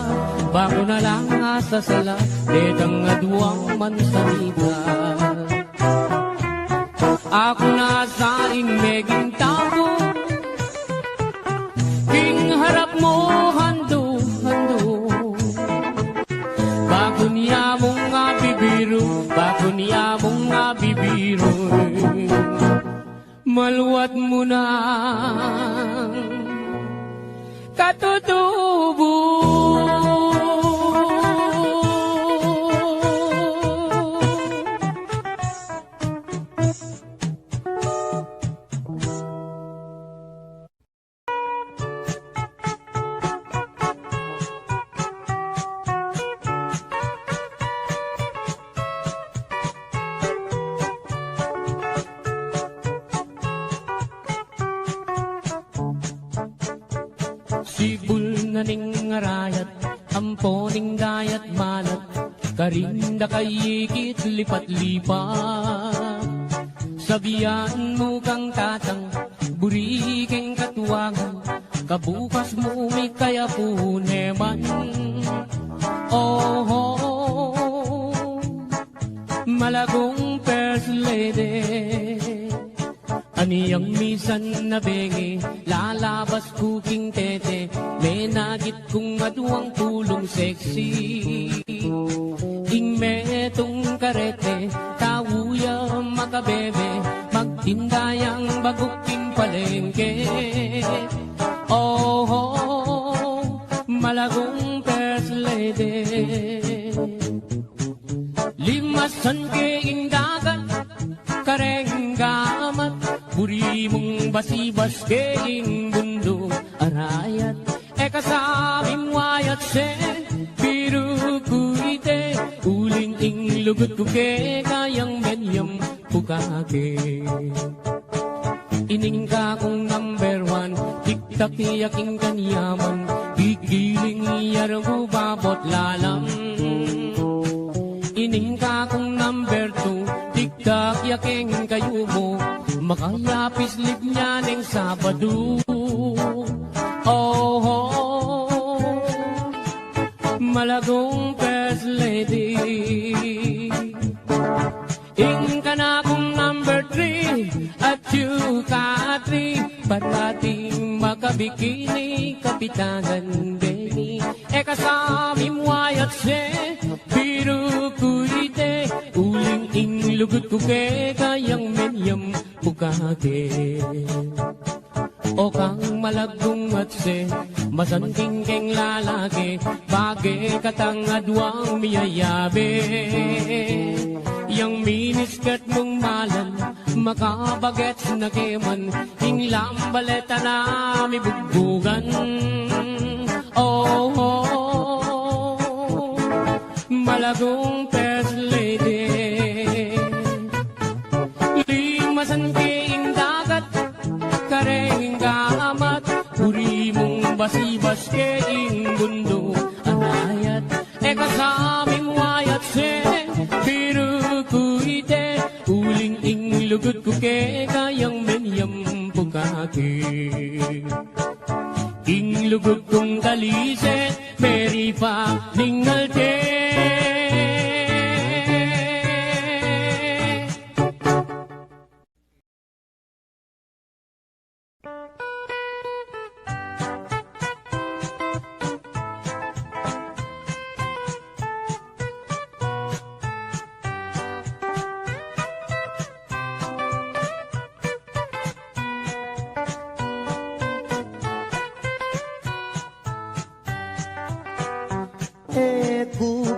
bago na lang asasala, detang adwang mansanita. Ako na sa meging tabo, king harap mo hando-hando. Bago niya mong nga bibiro, bago niya mong nga bibiro, maluwat mo na katutubo. arayat, amponing dayat malat, karinda kayikit lipat-lipat. Sabihan mo kang tatang, buriking katuwangan, kabukas mo may kaya po neman. Oh, malagong first lady, aniyang misan na bengi, lalabas kuking tete, may nagit kong aduang tulong sexy. Ing metong karete, tawuya makabebe, magtindayang baguking palengke. Oh, malagong first lady, limasan keing dagat, kareng gamat, buri mong basibas keing bundo arayat. Eka sabing wayat se, biru kuite, uling ing lugut ko ke, kayang benyam pukake. Ining ka kong number one, tiktak yaking kanyaman, gigiling iyarong babot lalam. Ining ka kong number two, tiktak yaking kayo mo, makayapis lip niya ng Sabado. Oh, malagong first lady, ing ka na kong number three, at you ka three, parating makabikini, kapitanan Benny. Eka sami muayat se, biru kuite, uling ing lugut ko ke, kayang menyam bukake. O kang malagong at se, masanting keng lalaki, bagay katang adwang miyayabe. Yang miniskat mong malan, makabagets na keman, ing lambaleta na mi bugbugan. Oh, malagong first lady, limasan keing dagat, kareng gamat, uri mong basibas keing bundo anayat. Eka saming wayat se, biru kuite, uling ing lugut ko ke, kayang menyam pukake. Ing lugut kong kalise, meri pa ningalte.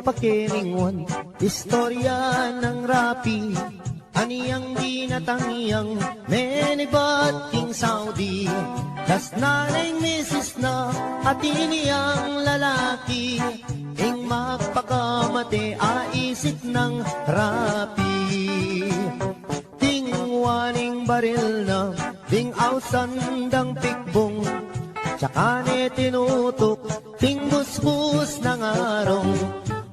Pakilingon, istorya ng rapi, aniyang dinatangyang menibat king Saudi. Das nanay misis na at iniyang lalaki, ing magpakamate aisip ng rapi. Tingwaning baril na, ding ausandang pikbong, tsaka ni tinutok, tingbus-bus ng arong.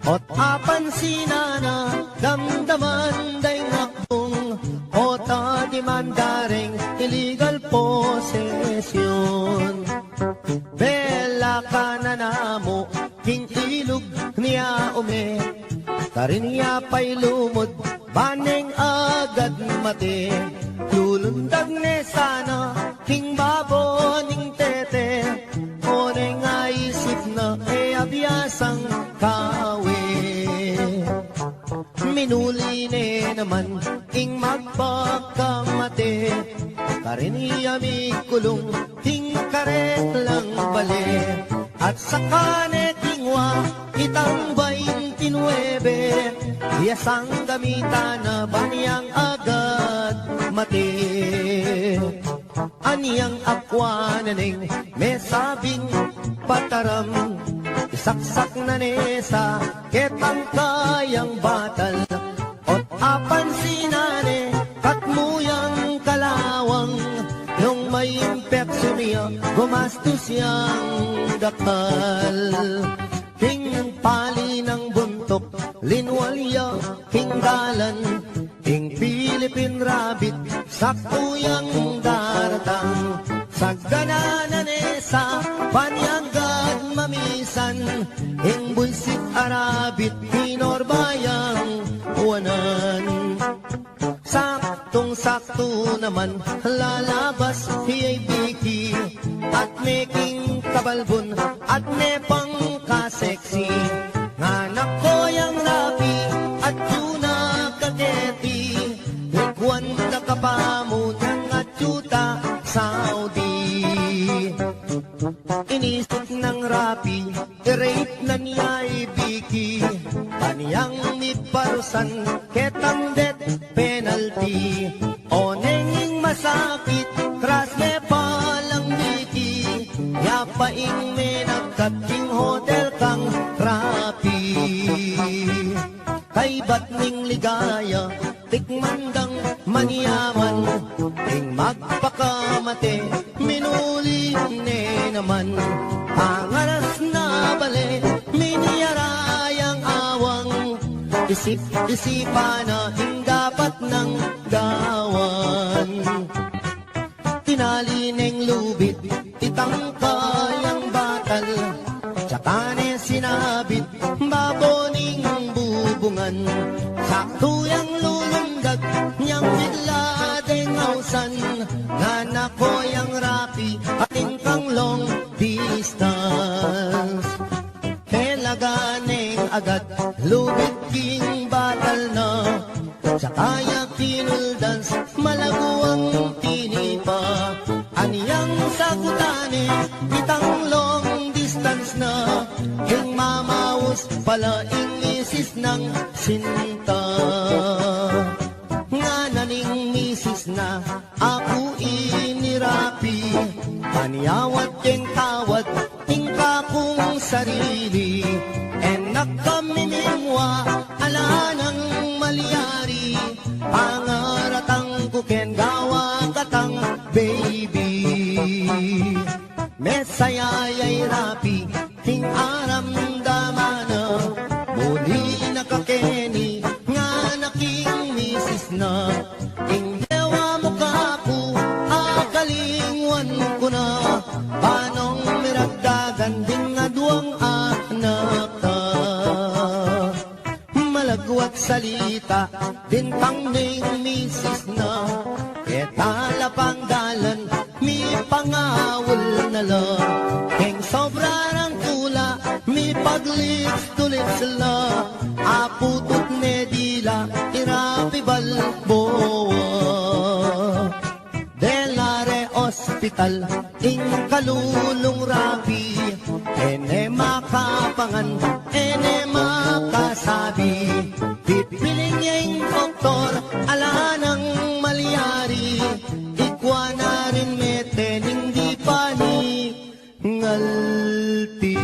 Ot apan sinana, damdaman day ngakbong, o tadimandaring illegal possession. Bela ka na namo, king ilog niya ume, karin niya pa'y lumod, baneng agad mate. Lulundag ne sana, king baboning tete, o neng aisip na e abiyasang kawe. Minuli ne naman, ing magpakamate, karin niya mi kulong, ting karet lang bale. At saka ne tingwa, itang 29, hiyasang gamitan na baniyang agad mate. Aniyang akwananing may sabing pataram, isaksak na nesa ketang kayang batal. Ot apan sinane katmuyang kalawang, nung may may impeksyon niya, gumastos siyang dakal. King pali ng buntok, linwalya, hinggalan, king Philippine rabbit, sakuyang daratang. Sa ganananesa, panyagad mamisan, ing buisit arabit, pinorbayang uwanan. Saktong-sakto naman, lalabas hiyay biki, at making kabalbon, at nepang kaseksi. Nganak ko yang rapi, at yuna kaketi, likwan na kapamo ng atsuta, Saudi. Inisip ng rapi, i-rape na niya ibiki, paniyang iparusan, ketang death penalty. O nenging masakit, kras me palang biki, yapaing me nagkating hotel kang rapi. Kay ba't ning ligaya, tikmandang maniyaman, ting magpakamate, minuling ne naman. Pangaras na bale, miniyarayang awang, isip-isipan na ting dapat ng gawan. Tinalineng lubid, itangkayang batal, tsaka ne sinabit, baboning bubungan. Saktuyang lulundag, niyang bigla deng ausan, ngana ko yang rapi, ating kang long distance. Kelaganeng agad, lubid king batal na, tsaka ya kinuldans, malaguang tinipa. Aniyang sakutane, itang long distance na, ing mamawos pala ing isis ng sinta. Nga naning misis na, ako inirapi, paniyawat keng tawad, ing kakong sarili. Enak kami mimwa, ala ng malyari, pangaratang kuken gawa katang baby. Mesayayay rapi, ting aram damana, muli nakakeni, nga naking misis na. Ing dewa mo kapo, akalingwan ko na, panong miragdagan din nga duwang anak ka. Malagwat salita, din kang ning misis na, ketala pangdalan, mi pangawal na la. Keng sobra ng tula, mi paglips tulips la, aputot ne dila, irapi balboa. Delare Hospital, ing kalulong rapi, ene makapangan, ene makasabi. Pipiling yung doktor, ala ng malyari, ikwa na rin metening di pa ni ngalti.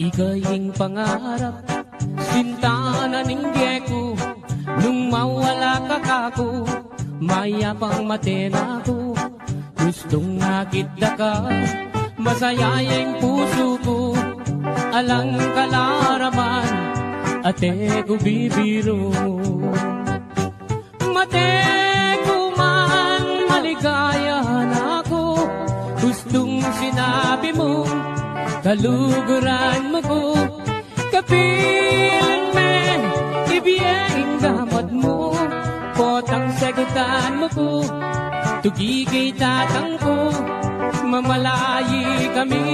Ikaying pangarap, sinta na ninggye ko, nung mawala ka kako, mayapang matena ko. Gustong nakita ka, masayayang puso ko, alang kalaraman, ate ko bibiro. Mate ko man, maligaya na ako, gustong sinabi mo, kaluguran mo ko, kapilan me, ibiyeng gamot mo, potang sagutan mo ko, tugi kay tatang ko, mamalayi kami,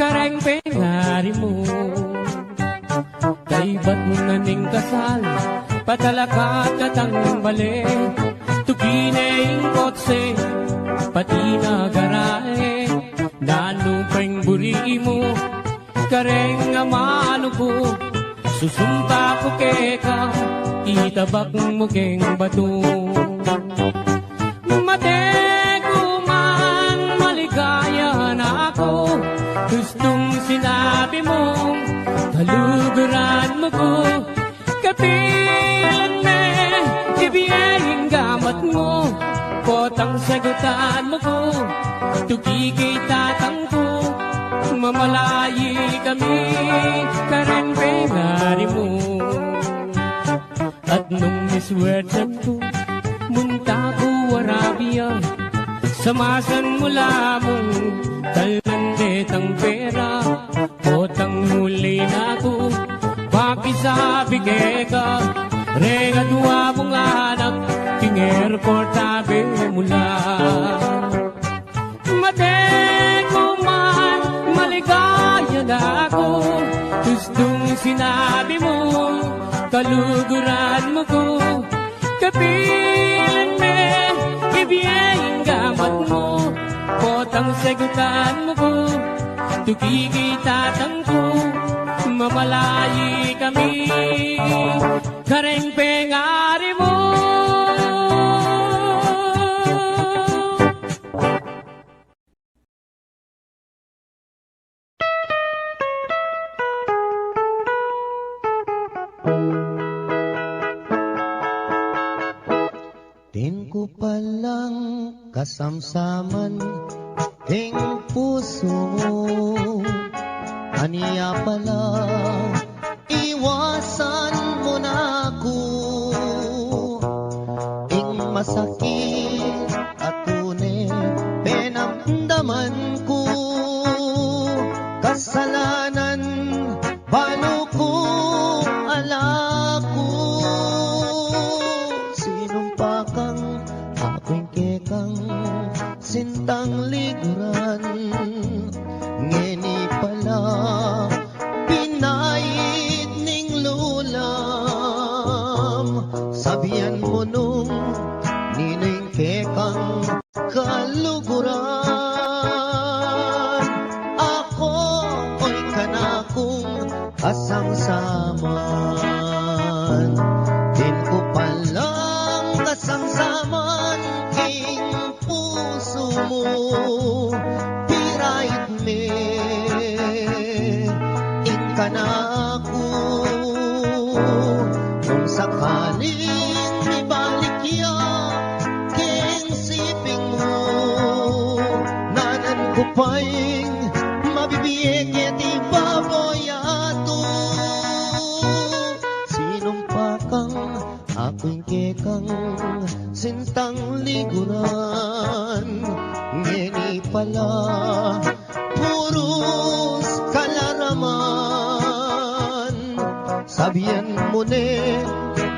kareng pengari mo. Kay ba't mo naning kasal, patalakat katang bale, tugi na yung kotse, pati na garahe, nanupeng buri mo, kareng amano ko, susumpa ko keka, itabak mo keng bato. Matego man maligaya na ako, gustong sinabi mo, kaluguran mo ko. Kapilan me, ibiyaying gamat mo, potang sagutan mo ko, tugigay tatang ko, mamalayi kami, karen pengari mo. At nung niswertan ko, munta ko Arabia, samasan mula mong talandet ang pera, potang huli na ko, pakisabi ka, rega dua mong anak, king airport tabi mula. Mateko man, maligaya na ako, gustong sinabi mo, kaluguran mo ko, kapilan me, ibiyaying gamat mo, potang sagutan mo ko, tugigay tatang ko, mamalayi kami, kareng pengari mo. Din ko palang kasamsaman ting puso mo, aniya pala iwasan mo na ako. Ing masakit at tunay pinamdaman ko, kasalanan balo ko alako. Sinumpa kang aking kekang sintang liguran, ngeni pala pinait ning lulam. Sabihan mo nung nining kekang kaluguran, ako oy kanakong kasangsaman. Din ko palang kasangsaman king puso mo, pirait me ikanako. Kung sakaling ibalik ya king siping mo, nanan ko pa'y mabibiyek di baboyato. Sinumpa kang ako'y kekang sintang liguran, ngeni pala puros kalaraman. Sabihan mo ne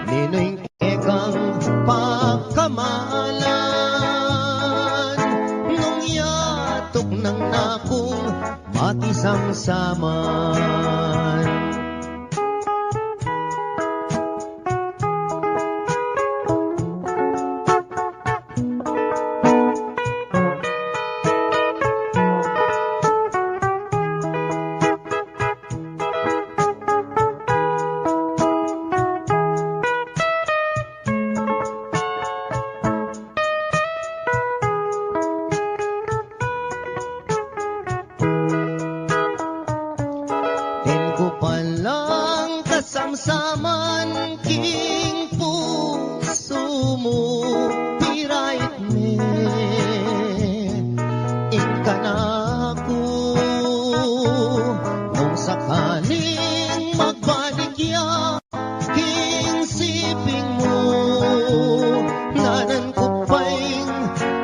ninoy kekang pagkamalan, nung yatok ng nakong matisamsaman. Din ko palang kasamsaman king puso mo, pirait me ikanako. Nung sakaling magbalik ya king siping mo, nanan ko pa'y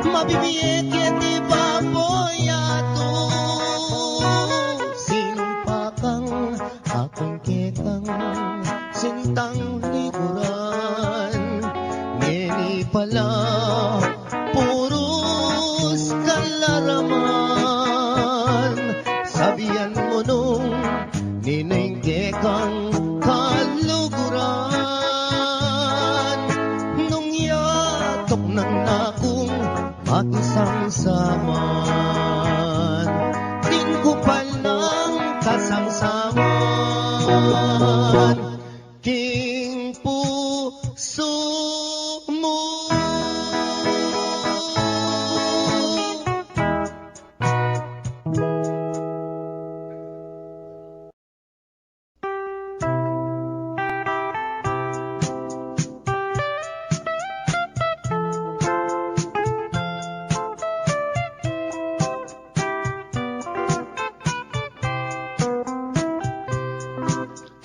mabibiyek di baboyato. Sinumpa kang aking kekang sintang liguran, ngeni pala puros kalaraman. Sabihan mo nung nining kekang kaluguran, nung yatok ng nakong makisangsaman. Din ko palang kasangsaman king puso mo.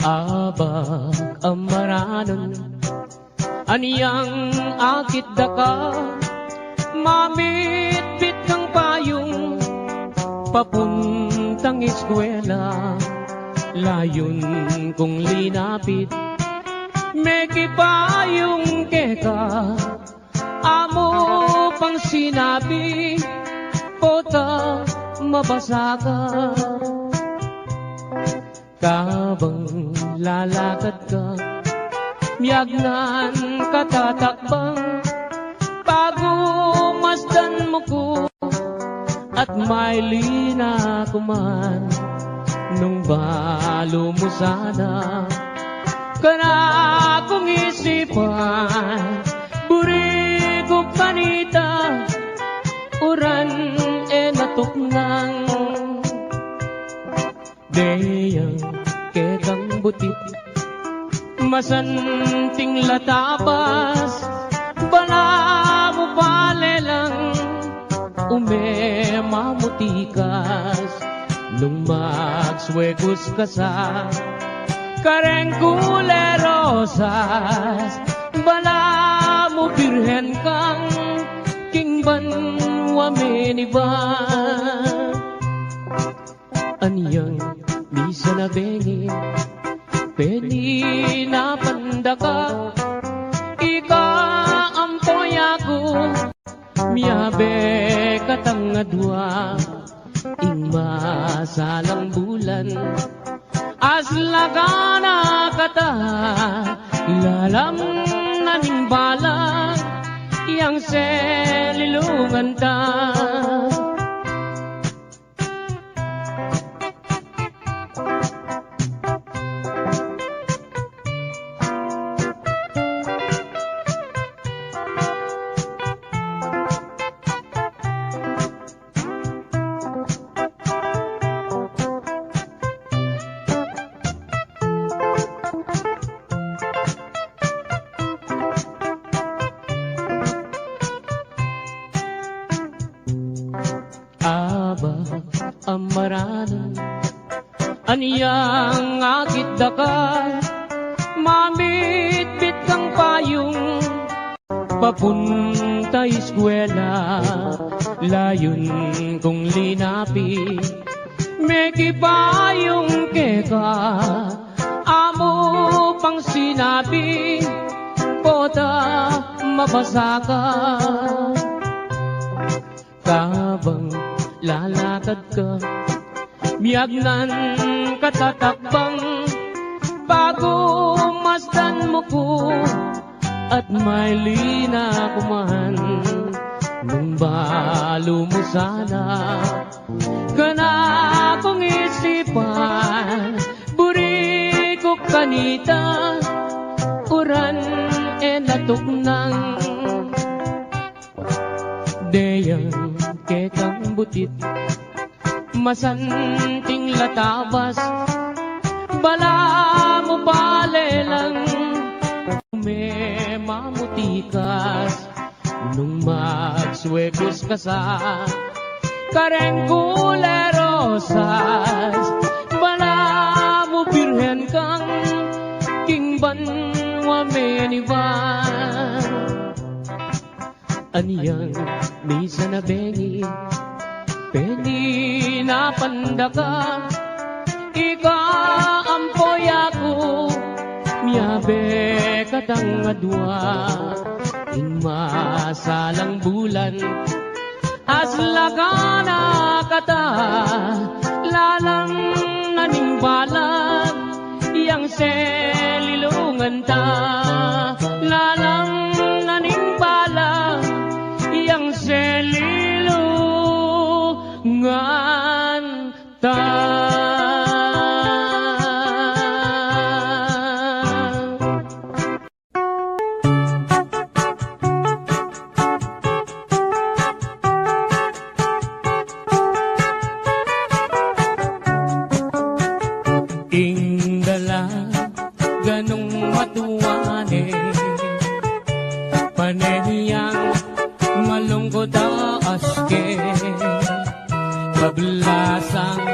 abag amaranon aniyang akit daka mamit-bit ng payong papuntang eskwela layon kong linapit meki payong keka amo pang sinabi pota mabasa ka kabang lalakad ka miyagnan katatakbang pagumasdan mo ko at may lina kuman nung balo mo sana kana kong isipan buri ko kanita uran natuknang deyang kekang butit masanting latapas bala mo palelang umemamutikas nung magswegos ka sa kareng kulerosas bala mo birhen kang kingban wameniba aniyang misa na bengi peni na pandaka ika ampoy ako miyabe katangadwa ing masalang bulan aslagana kata lalam naning bala yang selilungan ta abag amaranan aniyang akit daka mamit-bit kang payong papunta eskwela layon kong linapit meki payong keka amo pang sinabi pota mabasa ka kabang lalakad ka miyagnan katatakbang pagumasdan mo ko at may lina kuman nung balo mo sana kana kong isipan buri ko kanita uran natuknang deyang kekang butit masanting latabas bala mo palelang umemamutikas nung magswegos ka sa kareng kulerosas bala mo birhen kang kingban wameniban aniyang misa na bengi peni na pandaka ika ampoy ako miyabe katangadwa ing masalang bulan aslagana kata lalang naning balag yang selilungan ta lalang naning balag yang selilungan ta ing dala ganong matuwane panehiyang malungkot aske paglasang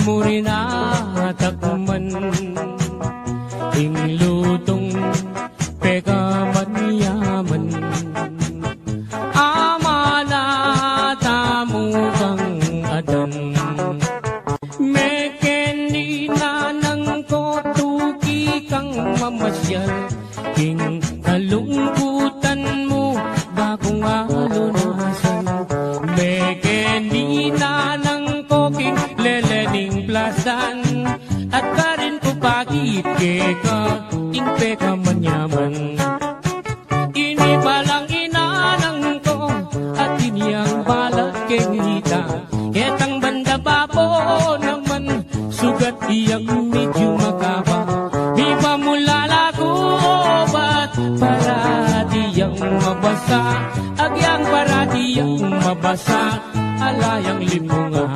mo rin natakman. Ing lutong peka manyaman. Amanata mo kang adan. Mekeni nanang ko tuki kang mamasyal. King kalungkutan mo bakong alunasan. Mekeni nanang ko king lelening plasan. At karin ko pagit keka ing peka manyaman. Ini palang inanang ko at iniyang balat keng hita. Ketang banda bapo naman sugat iyang medyo makaba. Di ba mulala ko ba't para diyang mabasa. Agyang para diyang mabasa alayang limunga.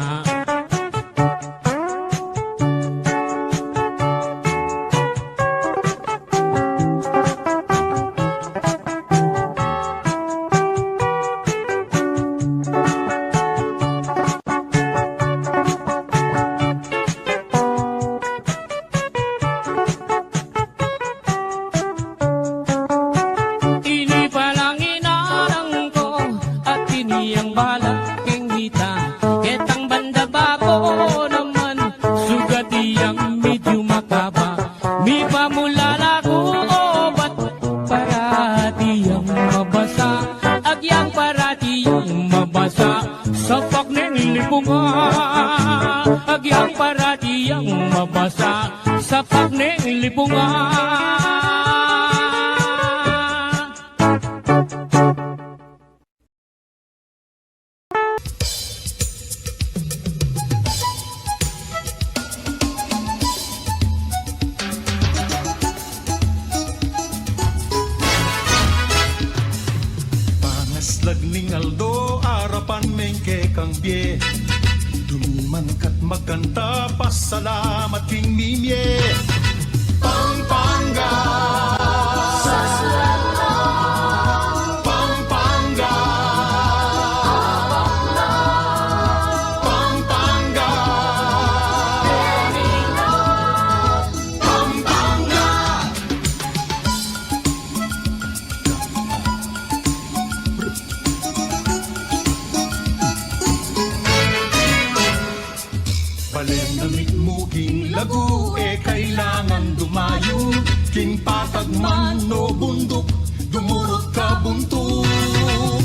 Agyang para diyang mabasa sa pagneng lipungan. Pangaslag ning aldo arapan mengke kang bie. Dumiman kat magkanta pasalamat king mimye. Pampanga sa Pampanga Pampanga Pampanga. Balen damit mo king lagu kailangan dumayo. King patagman no bundok dumurot ka buntok.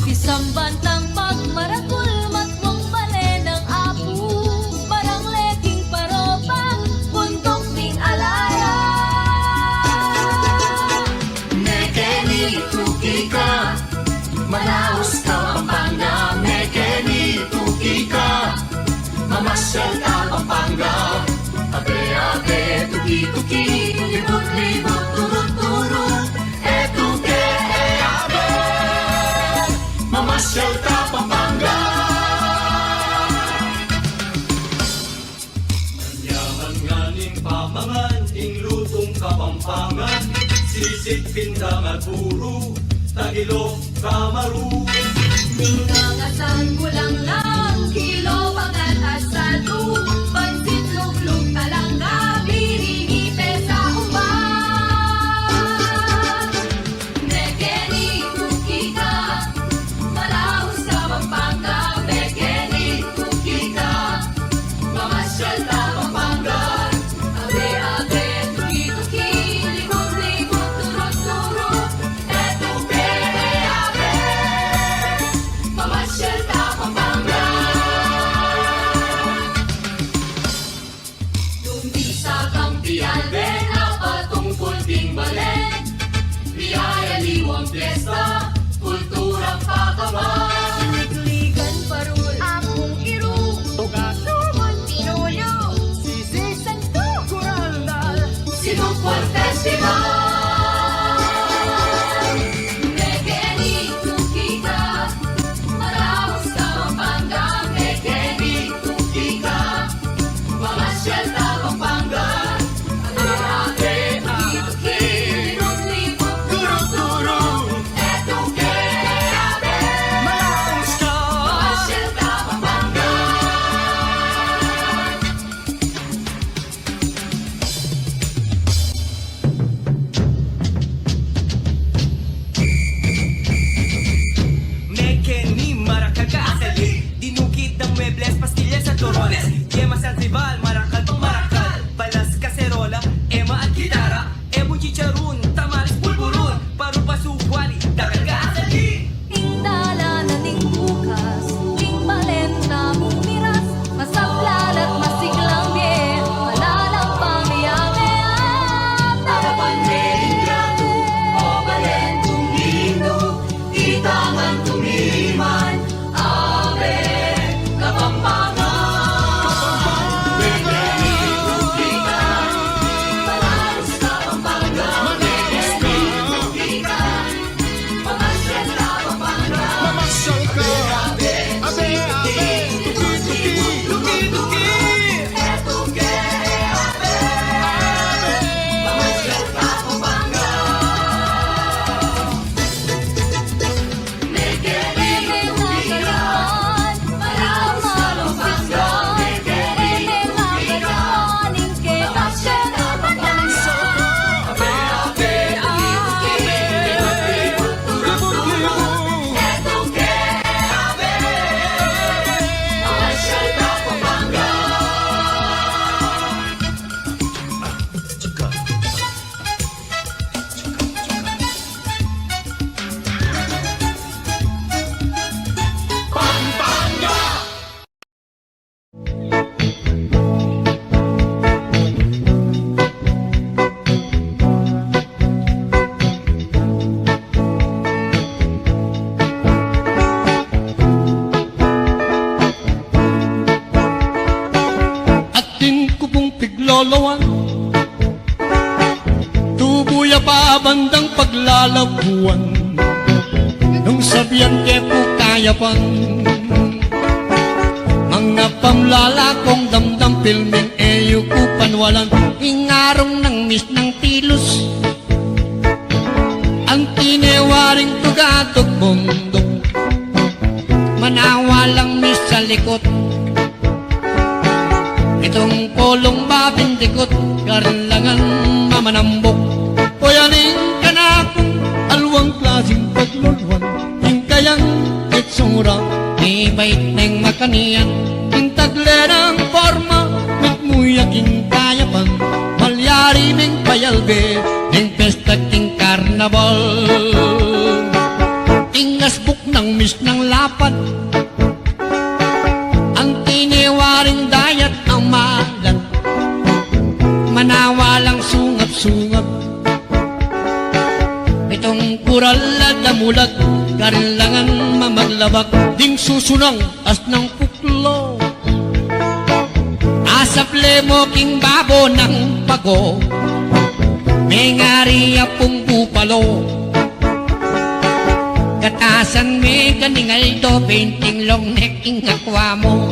Isang bantang pagmarakul matmong bale ng apu. Parang leking parobang bundok ning alaya. Mekeni tuki ka Manaus ka Pampanga. Mekeni tuki ka Mamasyal ka Pampanga. Abe-abe, tuki-tuki, libut-libut, turut-turut. Etuke, abe, mamasyal ka Pampanga. Manyaman nganing pamangan, ing lutong kapampangan. Sisig, pindang at puro, tagilok, kamaru. Ningangasan kulang lang, kilo pangan asado. Pansit luglog talangga, biringi pesa uman. Mekeni tuki ka, Manaus ka Pampanga. Mekeni tuki ka, mamasyal ka Pampanga. Abe-abe, tuki-tuki, libut-libut, turut-turut. Etuke, abe, mamasyal ka Pampanga. Balones, yemas at rival, marakal pang marakal. Balas, kaserola, ema at gitara. Ebon, chicharun, tamales, pulburun. Paru, pasu, wali, dagal ka at lagi. Hingdala na ning bukas, tingbalin na mumiras, masaplan at masiglang biye, malalang pamiyamea. Tarapan merengrado, o balen tumino, itangan tumiman, ave, kapampangan. Palaos, Kapampangan, Pamasyal, Kapampangan. Mamasyal ka, abe, abe, tuki-tuki. Eto que ave, Pamasyal, Kapampangan. Nekeni tukikan, Palaos, Kapampangan. Nekeni tukikan, Inke Pamasyal, Kapampangan. Ave, ave, ave, eto que ave, Pamasyal, Kapampangan. Atin ko pong piglolawan, tubuya pa bandang paglalabuan, nung sabihan ke po kaya pang mga pamlalakong damdam pilming eyo ko panwalan, ingarong ng mis ng tilos, ang tinewaring tugatog bundok, manawalang mis sa likot. Itong kolong babindikot, karlangan mamanambok. O yaning kanakong alwang klaseng paglulwan, yung kayang itsura, ibait ng makanian, yung tagle ng forma, mitmuyaking kayapan, malyari ng payalbe, ng pesta king karnabal. Ingasbuk ng mis ng lapad, ang tiniwaring dayat ang malat, manawalang sungap-sungap. Itong kural na damulag, karlangan mamaglabak, ding susunang as ng puklo. Asap lemo king babo ng pago, may ngariya pong bupalo. Katasan may ganingaldo, painting long neck ing akwa mo.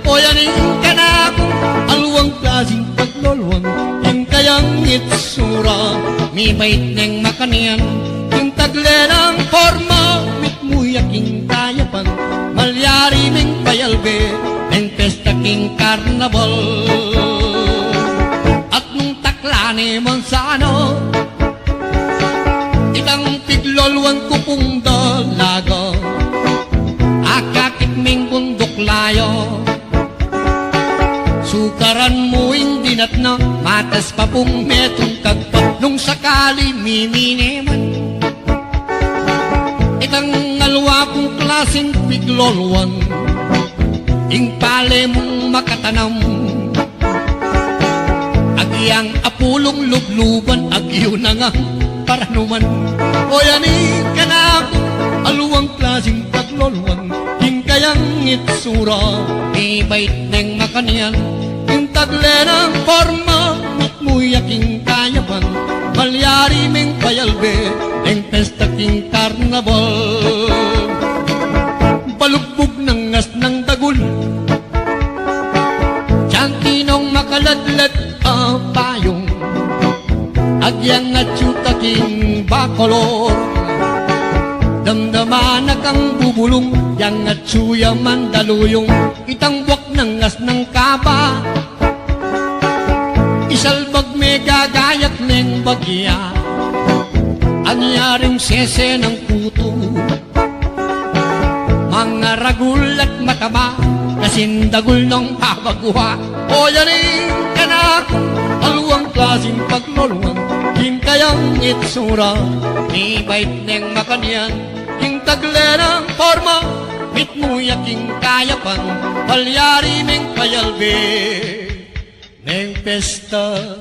O yaning kanakong alwang klaseng paglolwang, yung kayang itsura, may bait ng makanian, yung tagle ng forma, mitmuyaking kayapan, malyari ng payalbe, ng pesta king karnabal. At nung takla ni Manzano, itang piglolwan ko pong dalaga, akakikming bundok layo. Sukaran mo hindi nat na, matas pa pong metong kagpa, nung sakali mimineman. Itang alwa kong klaseng piglolwan, ing pale mong makatanam. Agyang apulong lubluban, agyo na nga paranuman. O yanin ka na ako, aluwang klaseng paglolwan, yung kayang itsura, ibait ng makanian, yung tagle ng forma, mitmuyaking kayapan, malyari ming payalbe, ng pesta king karnabal. Balugbog ng ngas ng dagul, tiyantinong makaladlad payong, agyang at yutaking bakolor. Damdaman na kang bubulong, yang at suya mandaluyong, itang buwak ng ngas ng kaba. Isalbag may gagayat ng bagya, anyaring sese ng puto. Mga ragul at mataba, nasindagul ng pabaguha. O yanin ka na akong aluang klaseng pagluluwang, hintayang itsura, ni bait neng makanyan, king tagle ng forma, mitmo yaking kayapan, palyari meng payalbe, neng pesta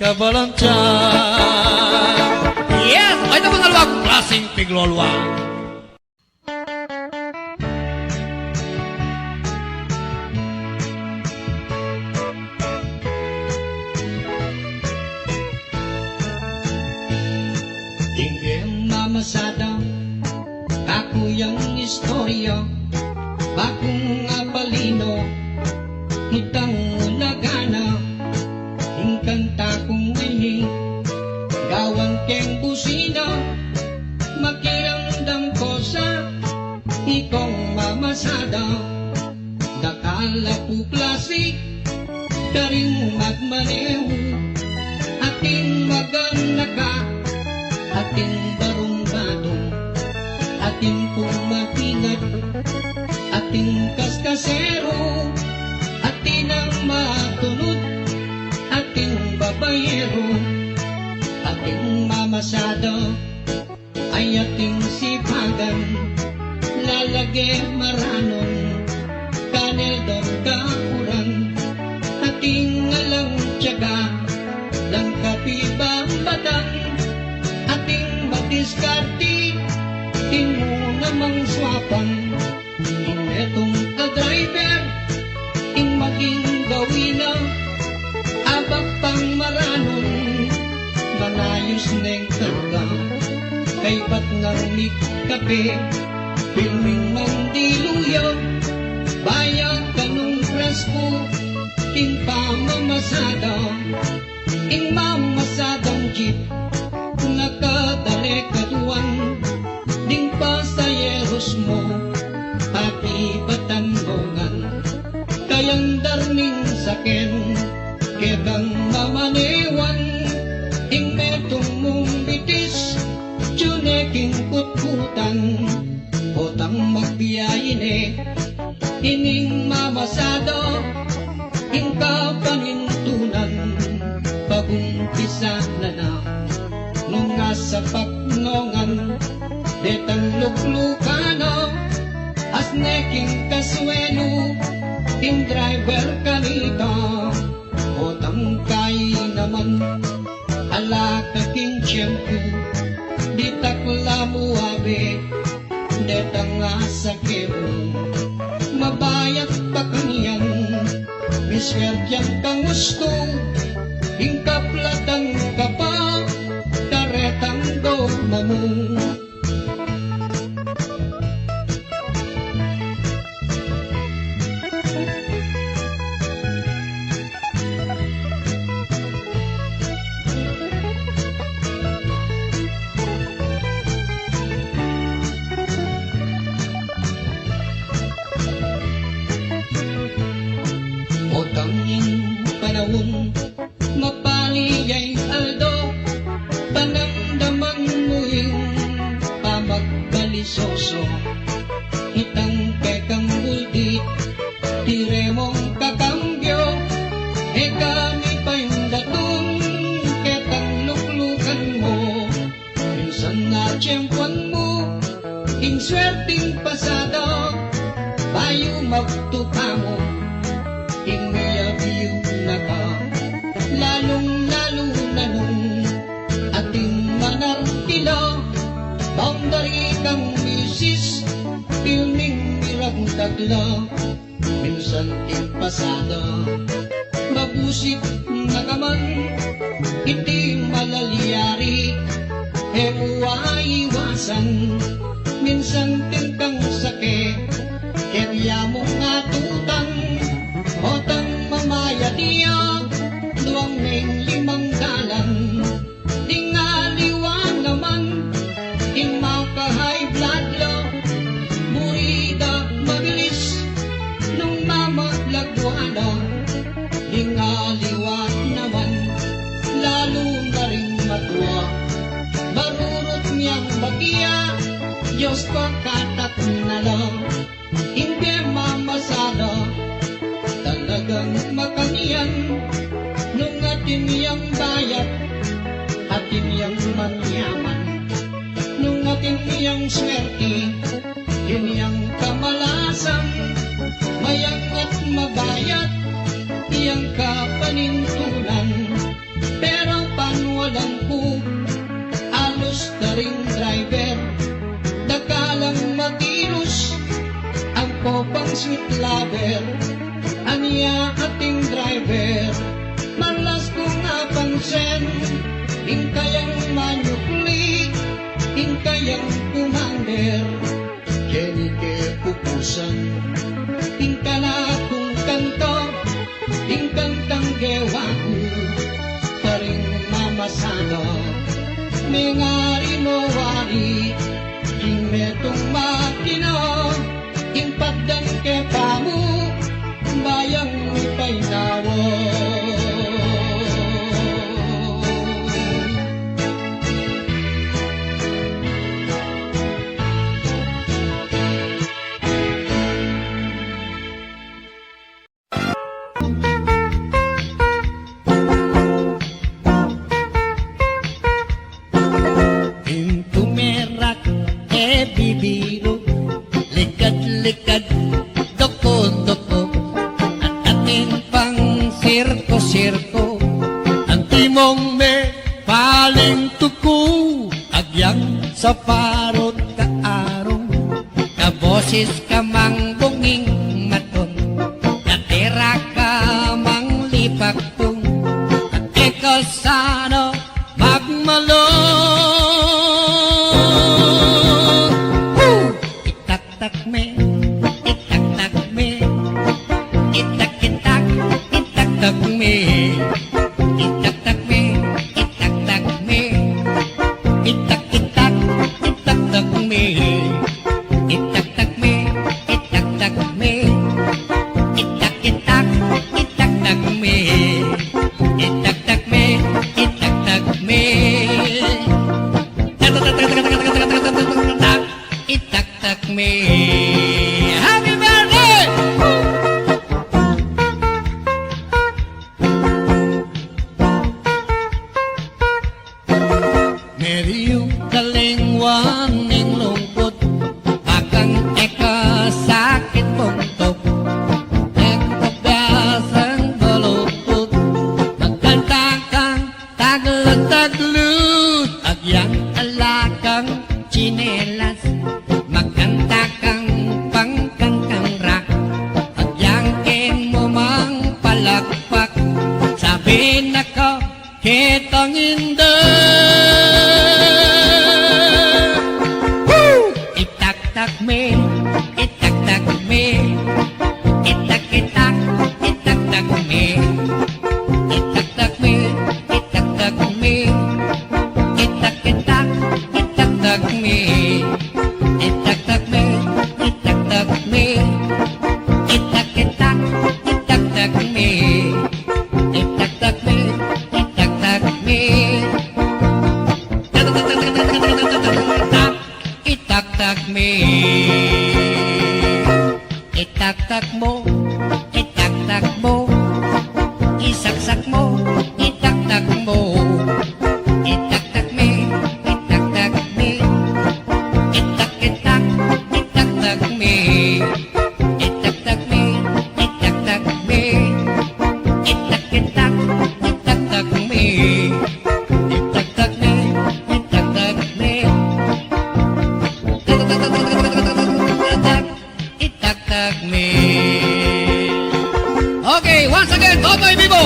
kabalantiyan. Yes, ay na mga aluang klaseng pigluluwang. Tingin mamasada, kakuyang istorya, bakong apalino, hitang ulagana, ingkanta kong ini, gawang keng busina, makiramdam ko sa ikong mamasada, dakala po klase, karing magmaneho, ating maganaka, ating barong-batong, ating pumatingat, ating kaskasero, ating ang matunod, ating babayero, ating mamasada, ay ating sipagan, lalagay maranon, kanel doon kakuran, ating alang tiyaga, lang kapibang batang, ating madiskarte, imo namang swapan, inetong ka-driver, ing maging gawina, abak pang maranon, manayos neng karga, kay ba't nang kape, filming mandiluyo, bayag kanong presko, ing pamamasada, ing mamasadang jeep, nakadali kaduan, ding pasayeros mo, pati batangongan, kayang darning saken, kedang mamanewan, ing metong mong bitis, tsuneking kutkutan, otang magbiyayin ining mamasado, ing kapanintunan, pagumpisa na na, nung nasa paknongan, detang luklukano, as neking kaswelo, ing driver kanita, otang kay naman, ala kaking tiyempo, di takla mo abe, detang asakemo, mabayat pa kanyan, miswertyan kang gusto, ing kaplatang kapa, karetang dogma mo. O tanging panahon, mapaliyay aldo, panamdaman mo yung pamagbalisoso, itang kekang buldit, tire mong kakambyo, kami pa yung datong, ketang luklukan mo, minsan na tiyempuan mo, ing swerting pasado, bayo magtupa mo, ing mayabiyong naka, lalong-lalo na nung ating manartila, boundary kang misis, filming mirang tagla, minsan ing pasada, mabusip na kaman, iti malaliyari, iwasan, minsan tingkang sake, kerya mong atutan, otang mamaya diya, duwang neng limang dalan, tingaliwan naman, ing maka-high blood low, burida mabilis, nung mamaglagwana, tingaliwan naman, lalo na rin matwa, marurot niyang bagiya, Diyos ko katat na lang, hindi mamasada, dagang makanian nung atin yang bayat atin yang manyaman nung atin yang swerte yun yang kamalasan mayang at mabayat yang kapanintunan pero panwalan ko alos na ring driver dakalang matilos ang kopang sweet lover aniya ating driver malas ko nga pansen hingkayang manyukli hingkayang commander Jenny ke pupusan hingkala kong kanto hingkantang gewaku paring mamasano mengari mo wari metong makino ingpadang ke pamu bayang painawo Tumerak bibiro likad-likad doko-doko at ating pang sirko-sirko ang timong me paling tuko agyang sa parot kaarong kaboses ka mang bunging maton katera ka mang lipaktong at ikaw sana magmalong itak-tak me itak-tak me itak-itak itak-tak me itak-tak me itak-tak me itak-itak itak-tak me itak-tak me itak-tak me itak-itak itak-tak me itak-tak me itak-tak me itak-tak me happy birthday Meriyong kalingwan ng lungkot akang eka sakit puntok nagpabasang baluktot magkanta kang taglut-taglut agyang alakang chinelas magkanta kang pangkantang rock agyang ken mo mang palakpak sabihin ako kitang inda itak-tak me itak-tak me itak-itak itak-tak me itak-tak me itak-tak me itak-itak itak-tak me itak-tak me itak-tak me itak-itak itak-tak me itak-tak me itak-tak me itak-tak me itak-tak mo itak-tak mo isaksak mo itak-tak mo itak-tak me itak-tak me itak-itak itak-tak me itak-tak me itak-tak me itak-itak itak-tak me itak-tak me itak-tak me itak-tak me Okay, once again, Totoy Vivo!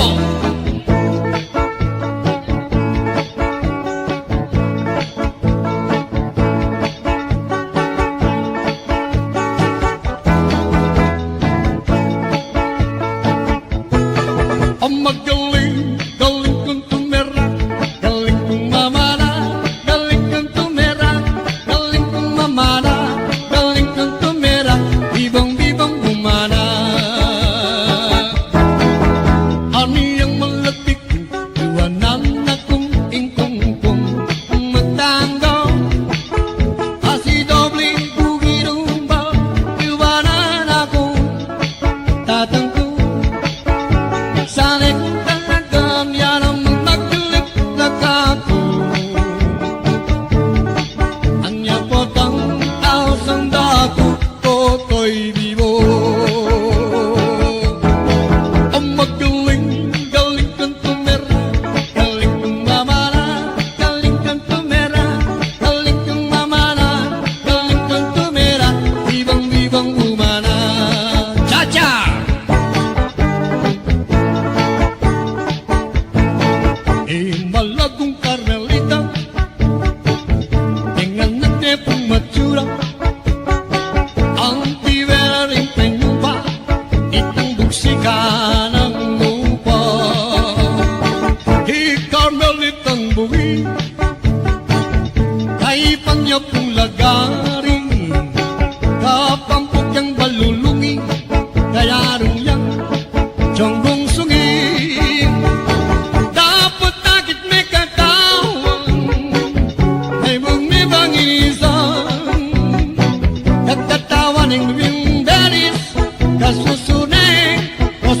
Ang magaling, galing kong tumera, galing kong mamana, galing kong tumera, galing kong mamana, galing kong tumera, bibang-bibang bumana. Aniyang malapit, iwanan akong ingkong-kong magtanggaw, asi dobling bugirumba, iwanan akong tatangko. Nagsanik talaga yan ang magdilik na kako. Anya po tang tao sang dako, toto'y bibo. Ang magaling, galing kang tumera, galing kang mamana, galing kang tumera, galing kang mamana, galing kang tumera, bibang-bibang umana. Cha-cha! Malagong Carmelita, dengan nagtepong matsura, ang tibera rin penyupa, itang buksika ng lupa. Di Carmelitang buwi, kay pangyapong lagaring, kapampok yang balulungi, kaya rin yang tiyonggong sungi.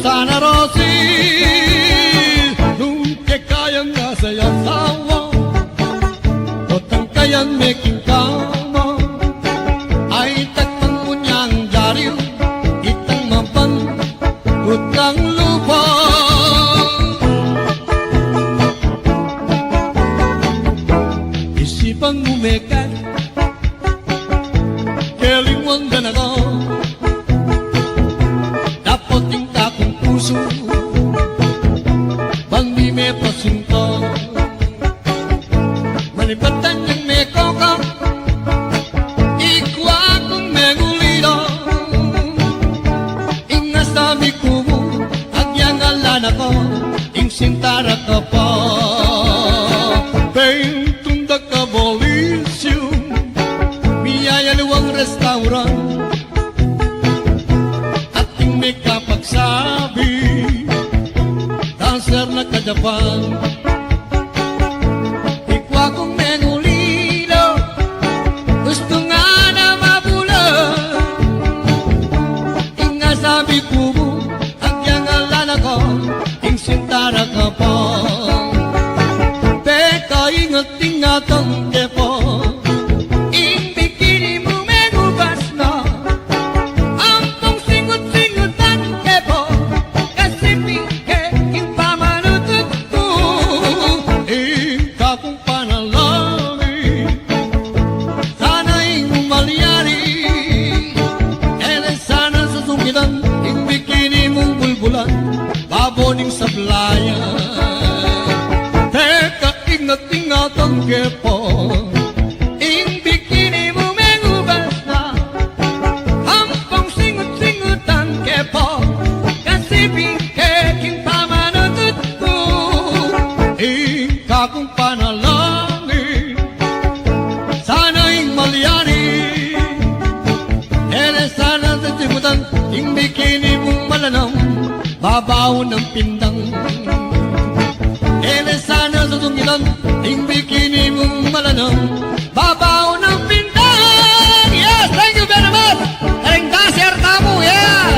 Sana Rosi, nunca kayang nasa yasawa, otang kayang making kama, ay takpang punyang jariw, itang mapan, utang lupa. Isipang umekat, kelingwang ganago, bandi me pasinto, manipatan yang me kokok, ikwa kung me gulido, ingas sabi kubo, agyang alana ko, ing sintara ka pa, pentunda ka bolisyo, biyaya luwang restaurant, ating me kapagsabi, dancer na ka-Japan. Ikwa kong menulilo, gusto nga na mabulan. Inga sabi kubo, agyang alala ko, ing sintara ka pa. Teka ingat-ingat ang kepo, ing bikini mo menubas na. Ang pong singot-singot ang kepo, kasi pingke ing pamanutut ko. Ika kong panalangin, sana'y umalyari. Ere sana sa sungitan, ing bikini mong bulbulan, baboning sa playan. Teka ingat-ingat ang kepo, ing bikini mo menubas na. Ang pong singot-singot ang kepo, kasi pingke ing pamanutut ko. Ika kong panalangin, sana'y malyari. Ere sana sa simutan, ing bikini mong malanam, babaw ng pindang. Ere sana sa sungitan, ing bikini mong malanam, babaw ng pindang. Yes, thank you very much. Aring dancer tamu, yeah.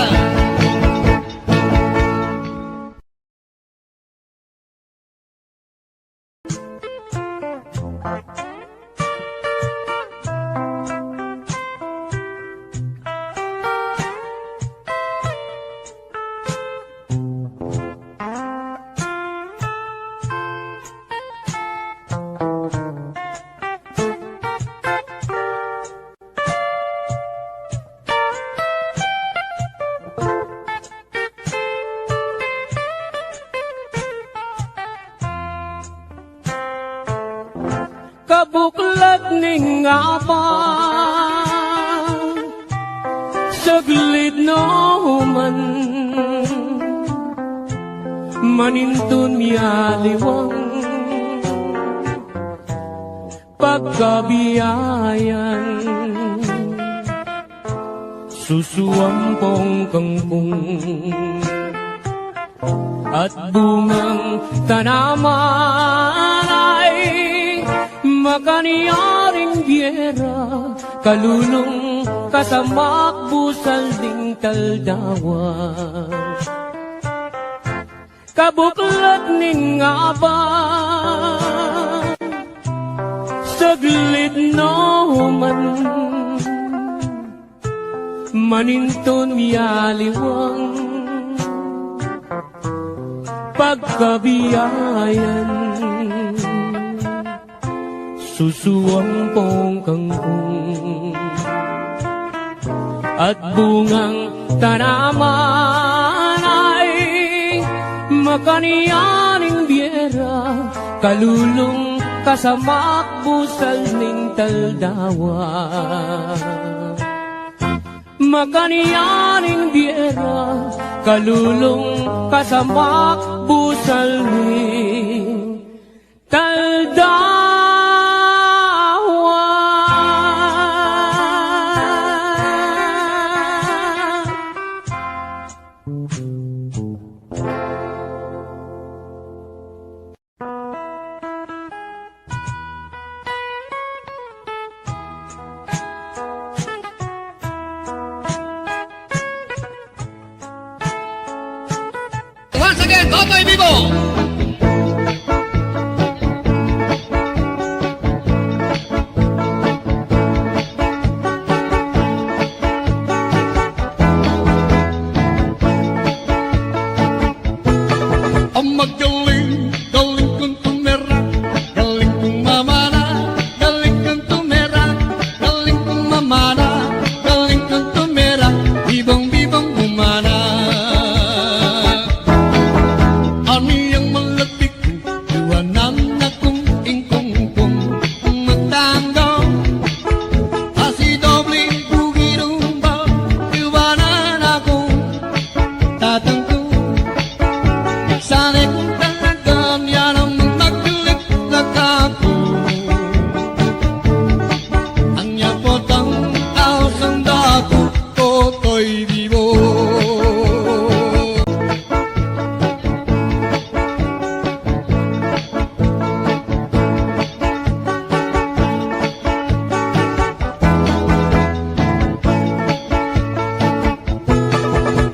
Kabuklat ning apa, saglit no man, manintun miyaliwang, pagkabiyayan, susuampong kangkong, at bungang tanaman ay makaniyaring biyera, kalulong kasamak busal ding taldawa. kabuklat nin nga ba saglit no man maninton yaliwang pagkabiyayan susuwang pong kangkong at bungang tanaman ay makaniyaning biera kalulong kasamak busal ning taldawa makaniyaning biera kalulong kasamak busal ning taldawa. Once again, Totoy Vivo! Ang magaling, galing kong tumera, galing kong mamana, galing kong tumera, galing kong mamana, galing kong tumera, bibang-bibang umana. Ani yang meletik, iwanan akong ingkong-kong magtanggaw, asi dobling bugirumba, iwanan akong tatangko. Sana kung talagang yan ang magkulit na kako. Ang yapotang taosang dako, Totoy Vivo.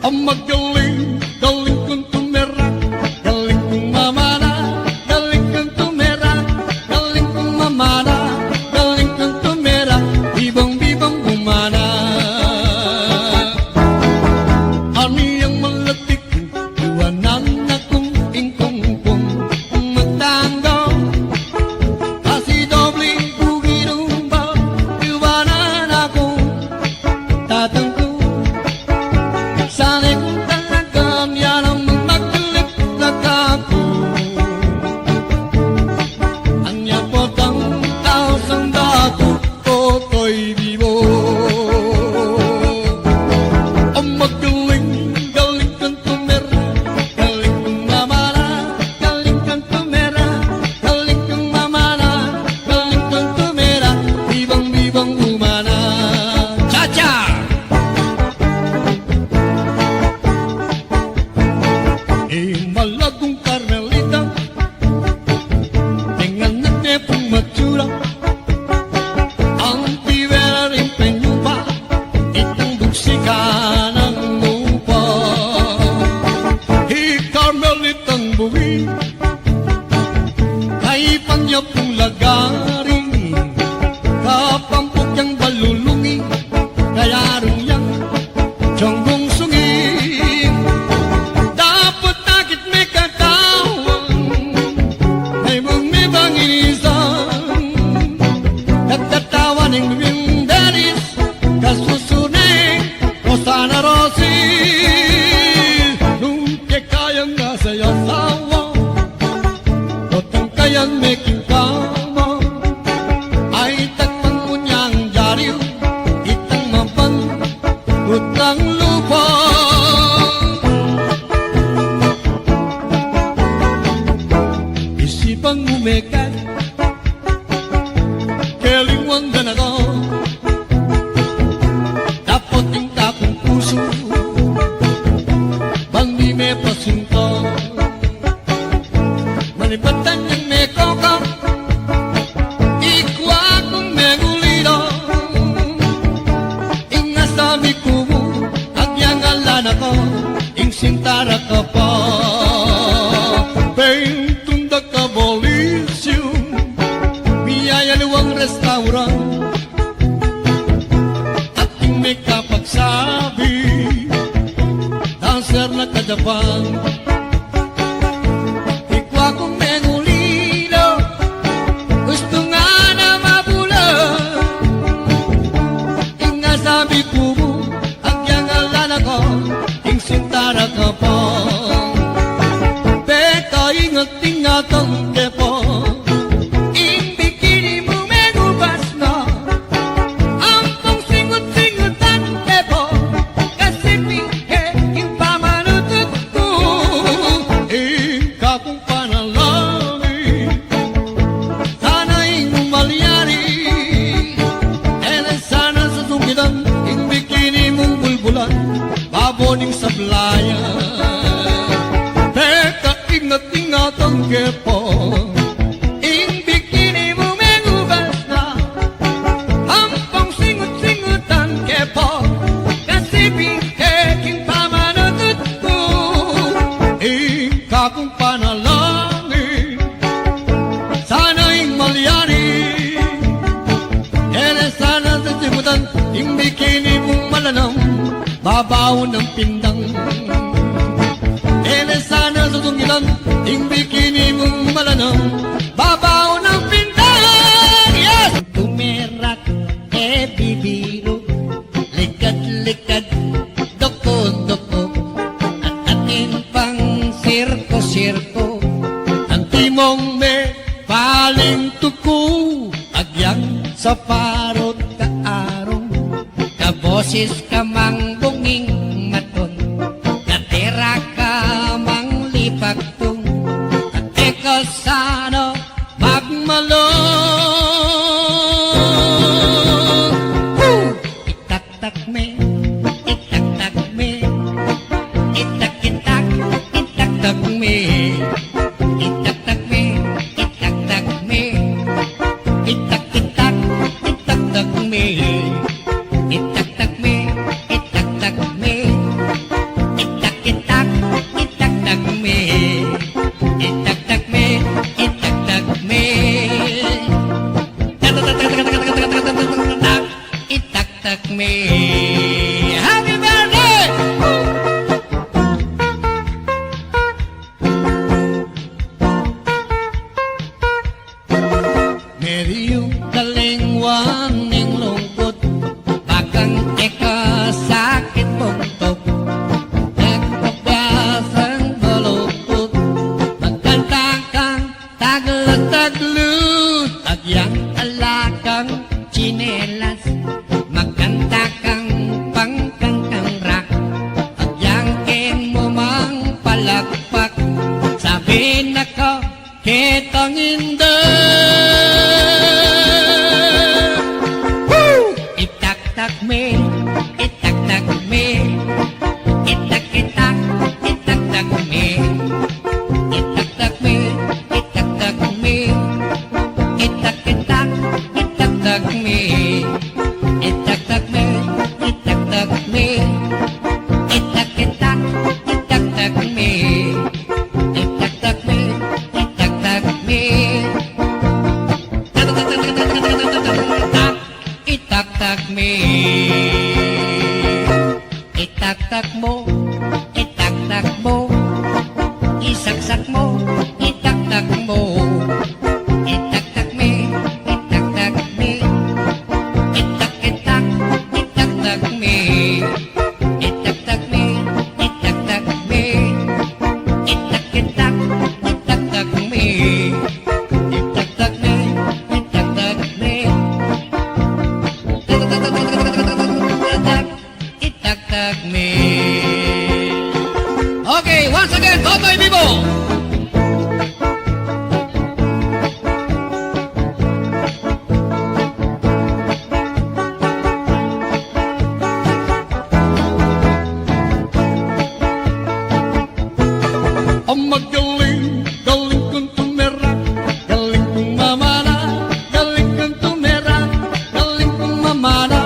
Ang magaling, galing kong tumera, galing kong mamana, galing kong tumera, galing kong mamana, galing kong tumera, bibang-bibang umana. Ani ang malatik, iwanan akong ingkong-kong magtanggaw, kasi dobling bugirumba, iwanan akong tatangko. Sana kung talagang yan ang magkulit na kako. Ang yapotang taosang dako, Totoy Vivo. Ang magaling, galing kang tumera, galing kang mamana, galing kang tumera, galing kang mamana, galing kang tumera, bibang-bibang umana. Cha-cha! Malagong Carmelita, dengan netepong matsura, ang pibera rin penyupa, itang buksika ng lupa. Carmelitang buwi, kay panyapong lagaring, kapampok yang balulungi, kaya rin yang jonggong sungi. Dapat takit may katawan, may bumibang isang nagtatawan ng bibing danis, kasusunay, Rosana Rosil. Nung kayang nasa yasawa, otang kayang making kama, ay takpan mo niyang jariw, itang mapan, utang lupa. Isipang umekat, kelingwang ganagaw, dapat yung takong puso, bandi may pasinto, manipatan yung may koka, ikwa kong may gulido, ingasabi ko, agyang alan ako, ing sintara ka pa. ingat-ingatan kepo ing bikini mo megugas na ampong singut-singutan kepo kasi pihe ing pamanutut ko ikaw kong panalangin sana'y umalyari ere sana sa sugitan ing bikini mong bulbulan baboning sablayan teka ingat-ingatan kepo ing bikini mo megugas na ampong singut-singutan kepo kasi bihek pamanutut ko ikaw kong panalangin sana'y malyari ere sana sa simutan ing bikini mong malanam babaw ng pindang ere sana sa tungilan ing bikini mong malanam babaw ng pindang yes tumerak bibiro likad-likad doko-doko at atin pang sirko-sirko ang timong me paling tuko agyang sa parot kaarong kaboses ka mang bunging maton katera ka mang lipagtong at eka sana magmalong itak-tak me itak-tak me itak-itak itak-tak me itak-tak me itak-tak me itak-itak itak-tak me itak-tak me itak-tak me itak-itak itak-tak me itak-tak me itak-tak me itak-tak me happy birthday Meriyong kalingwan ng lungkot bakang eka sakit puntok nagpapasang baluktot magkantakang taglat-taglut agyang alakang chinelas magkantakang pangkantang rak agyang ken mo mang palakpak sabi na ko kitang itak-tak me itak-tak me itak-itak itak-tak me itak-tak me itak-tak me itak-itak itak-tak me itak-tak me itak-tak me itak-itak itak-tak me itak-tak me itak-tak me itak-tak me itak-tak mo itak-tak mo isaksak mo itak-tak mo itak-tak me itak-tak me itak-itak itak-tak me itak-tak me itak-tak me itak-itak itak-tak me itak-tak me itak-tak me itak-tak me okay once again Totoy Vivo ang magaling galing kong tumerak galing kong mamana galing kong tumerak galing kong mamana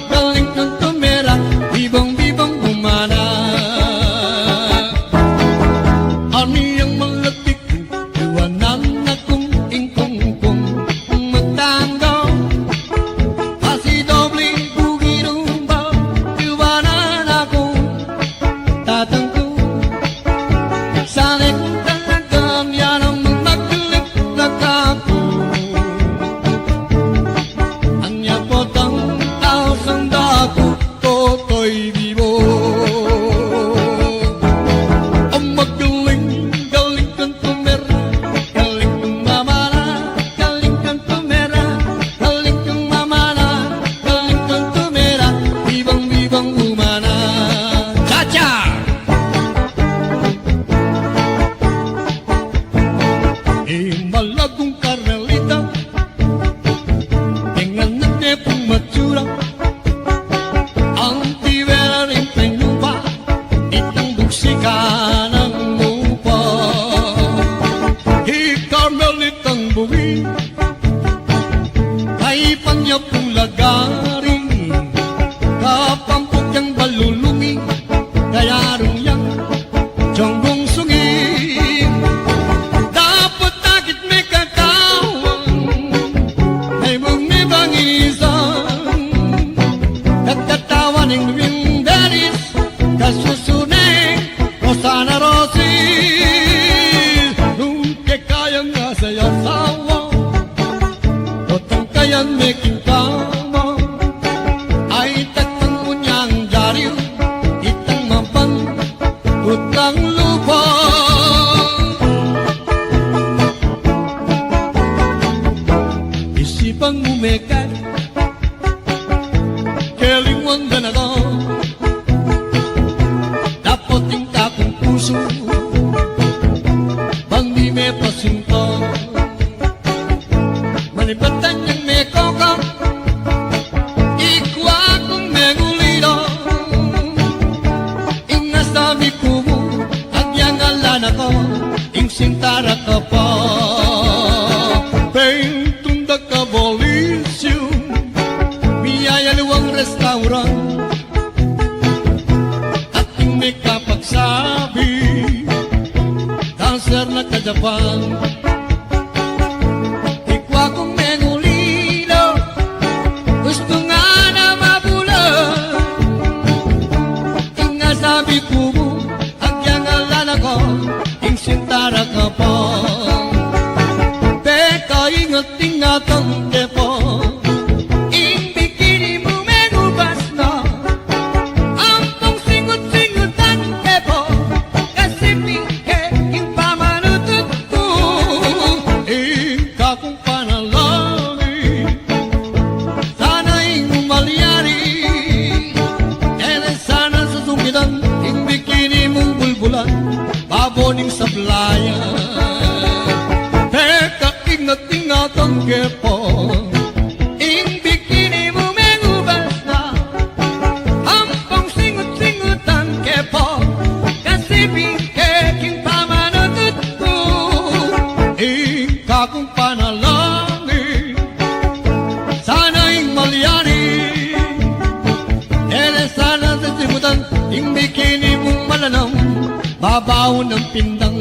galing kong tumerak bibang-bibang bumana aniyang malatik iwanan akong ingkong-kong magtanggaw kasi dobling bugirumba iwanan akong tatangko sana'y kung talagang yan ang magmakilig na kako ang yapotang taosang dako Totoy Vivo ang magaling galing ka ing sintara ka pa. Tunda ka bolisyo, biyaya luwang restaurant, at ing may kapagsabi, dancer na ka Japan. Ikwa kong mengulino, gusto nga na mabulan, ing nga sabi ko mo, agyang alan ako, ing sintara ka pa. Ingat-ingatan kepo, ing bikini mo menubas na, ampong singut-singutan kepo, kasi pingke ing pamanutut ko, ika kong panalangin, sana ing umalyari, ere sana susungitan, ing bikini mong bulbulan, baboning sablayan. Ingat-ingatan kepo, ing bikini mo mengubas na, ampong singut-singutan kepo, kasi bingkeking pamanutut ko, ika kong panalangin, sana ing malyari, ere sana sisimutan, ing bikini mong malanam, babaw ng pindang.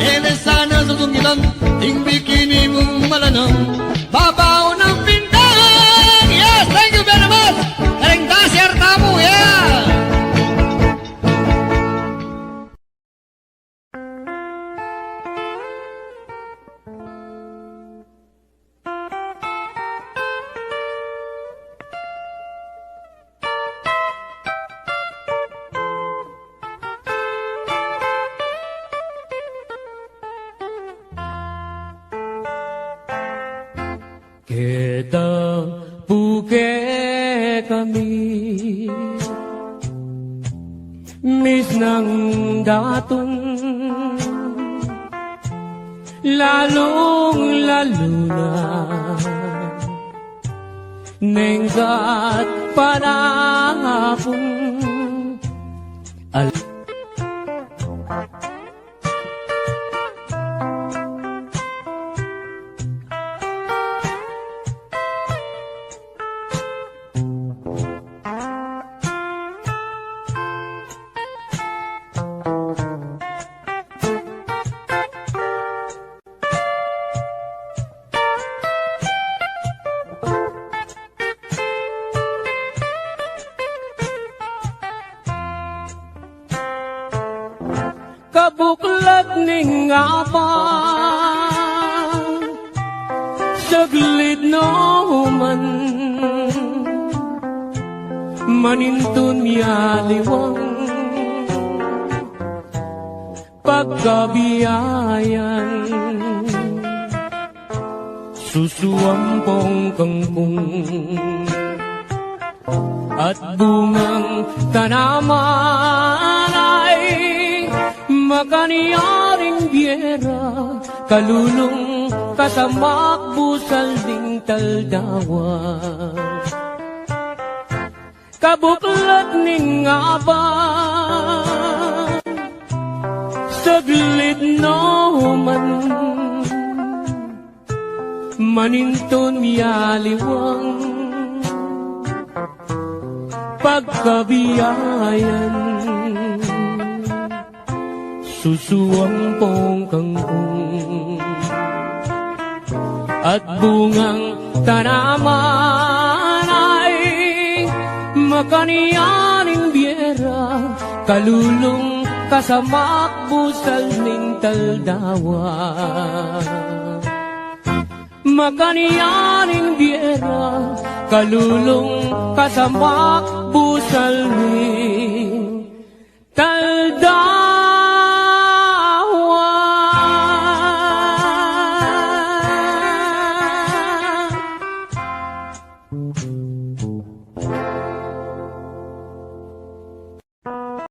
Ere sana susungitan, ing bikini mong malanang, babaw ng pindang. Yes, thank you very much. Karing dasir tamu, yeah. Kita puke kami mis ng daton, lalong-lalo na nenggat panahon. Kabuklat ning apa, saglit no man, manintun yaliwang, pagkabiyayan, susuampong kangkong, at bungang tanaman ay makaniyaring biyera, kalulong kasamak busal ding taldawa. Kabuklat ning aba, saglit no man, maninton yaliwang, pagkabiyayan, susuampong kangkong, at bungang tanaman ay makaniyaning biyera, kalulong kasamak busal ning taldawa. Makaniyaning biyera, kalulong kasamak busal ning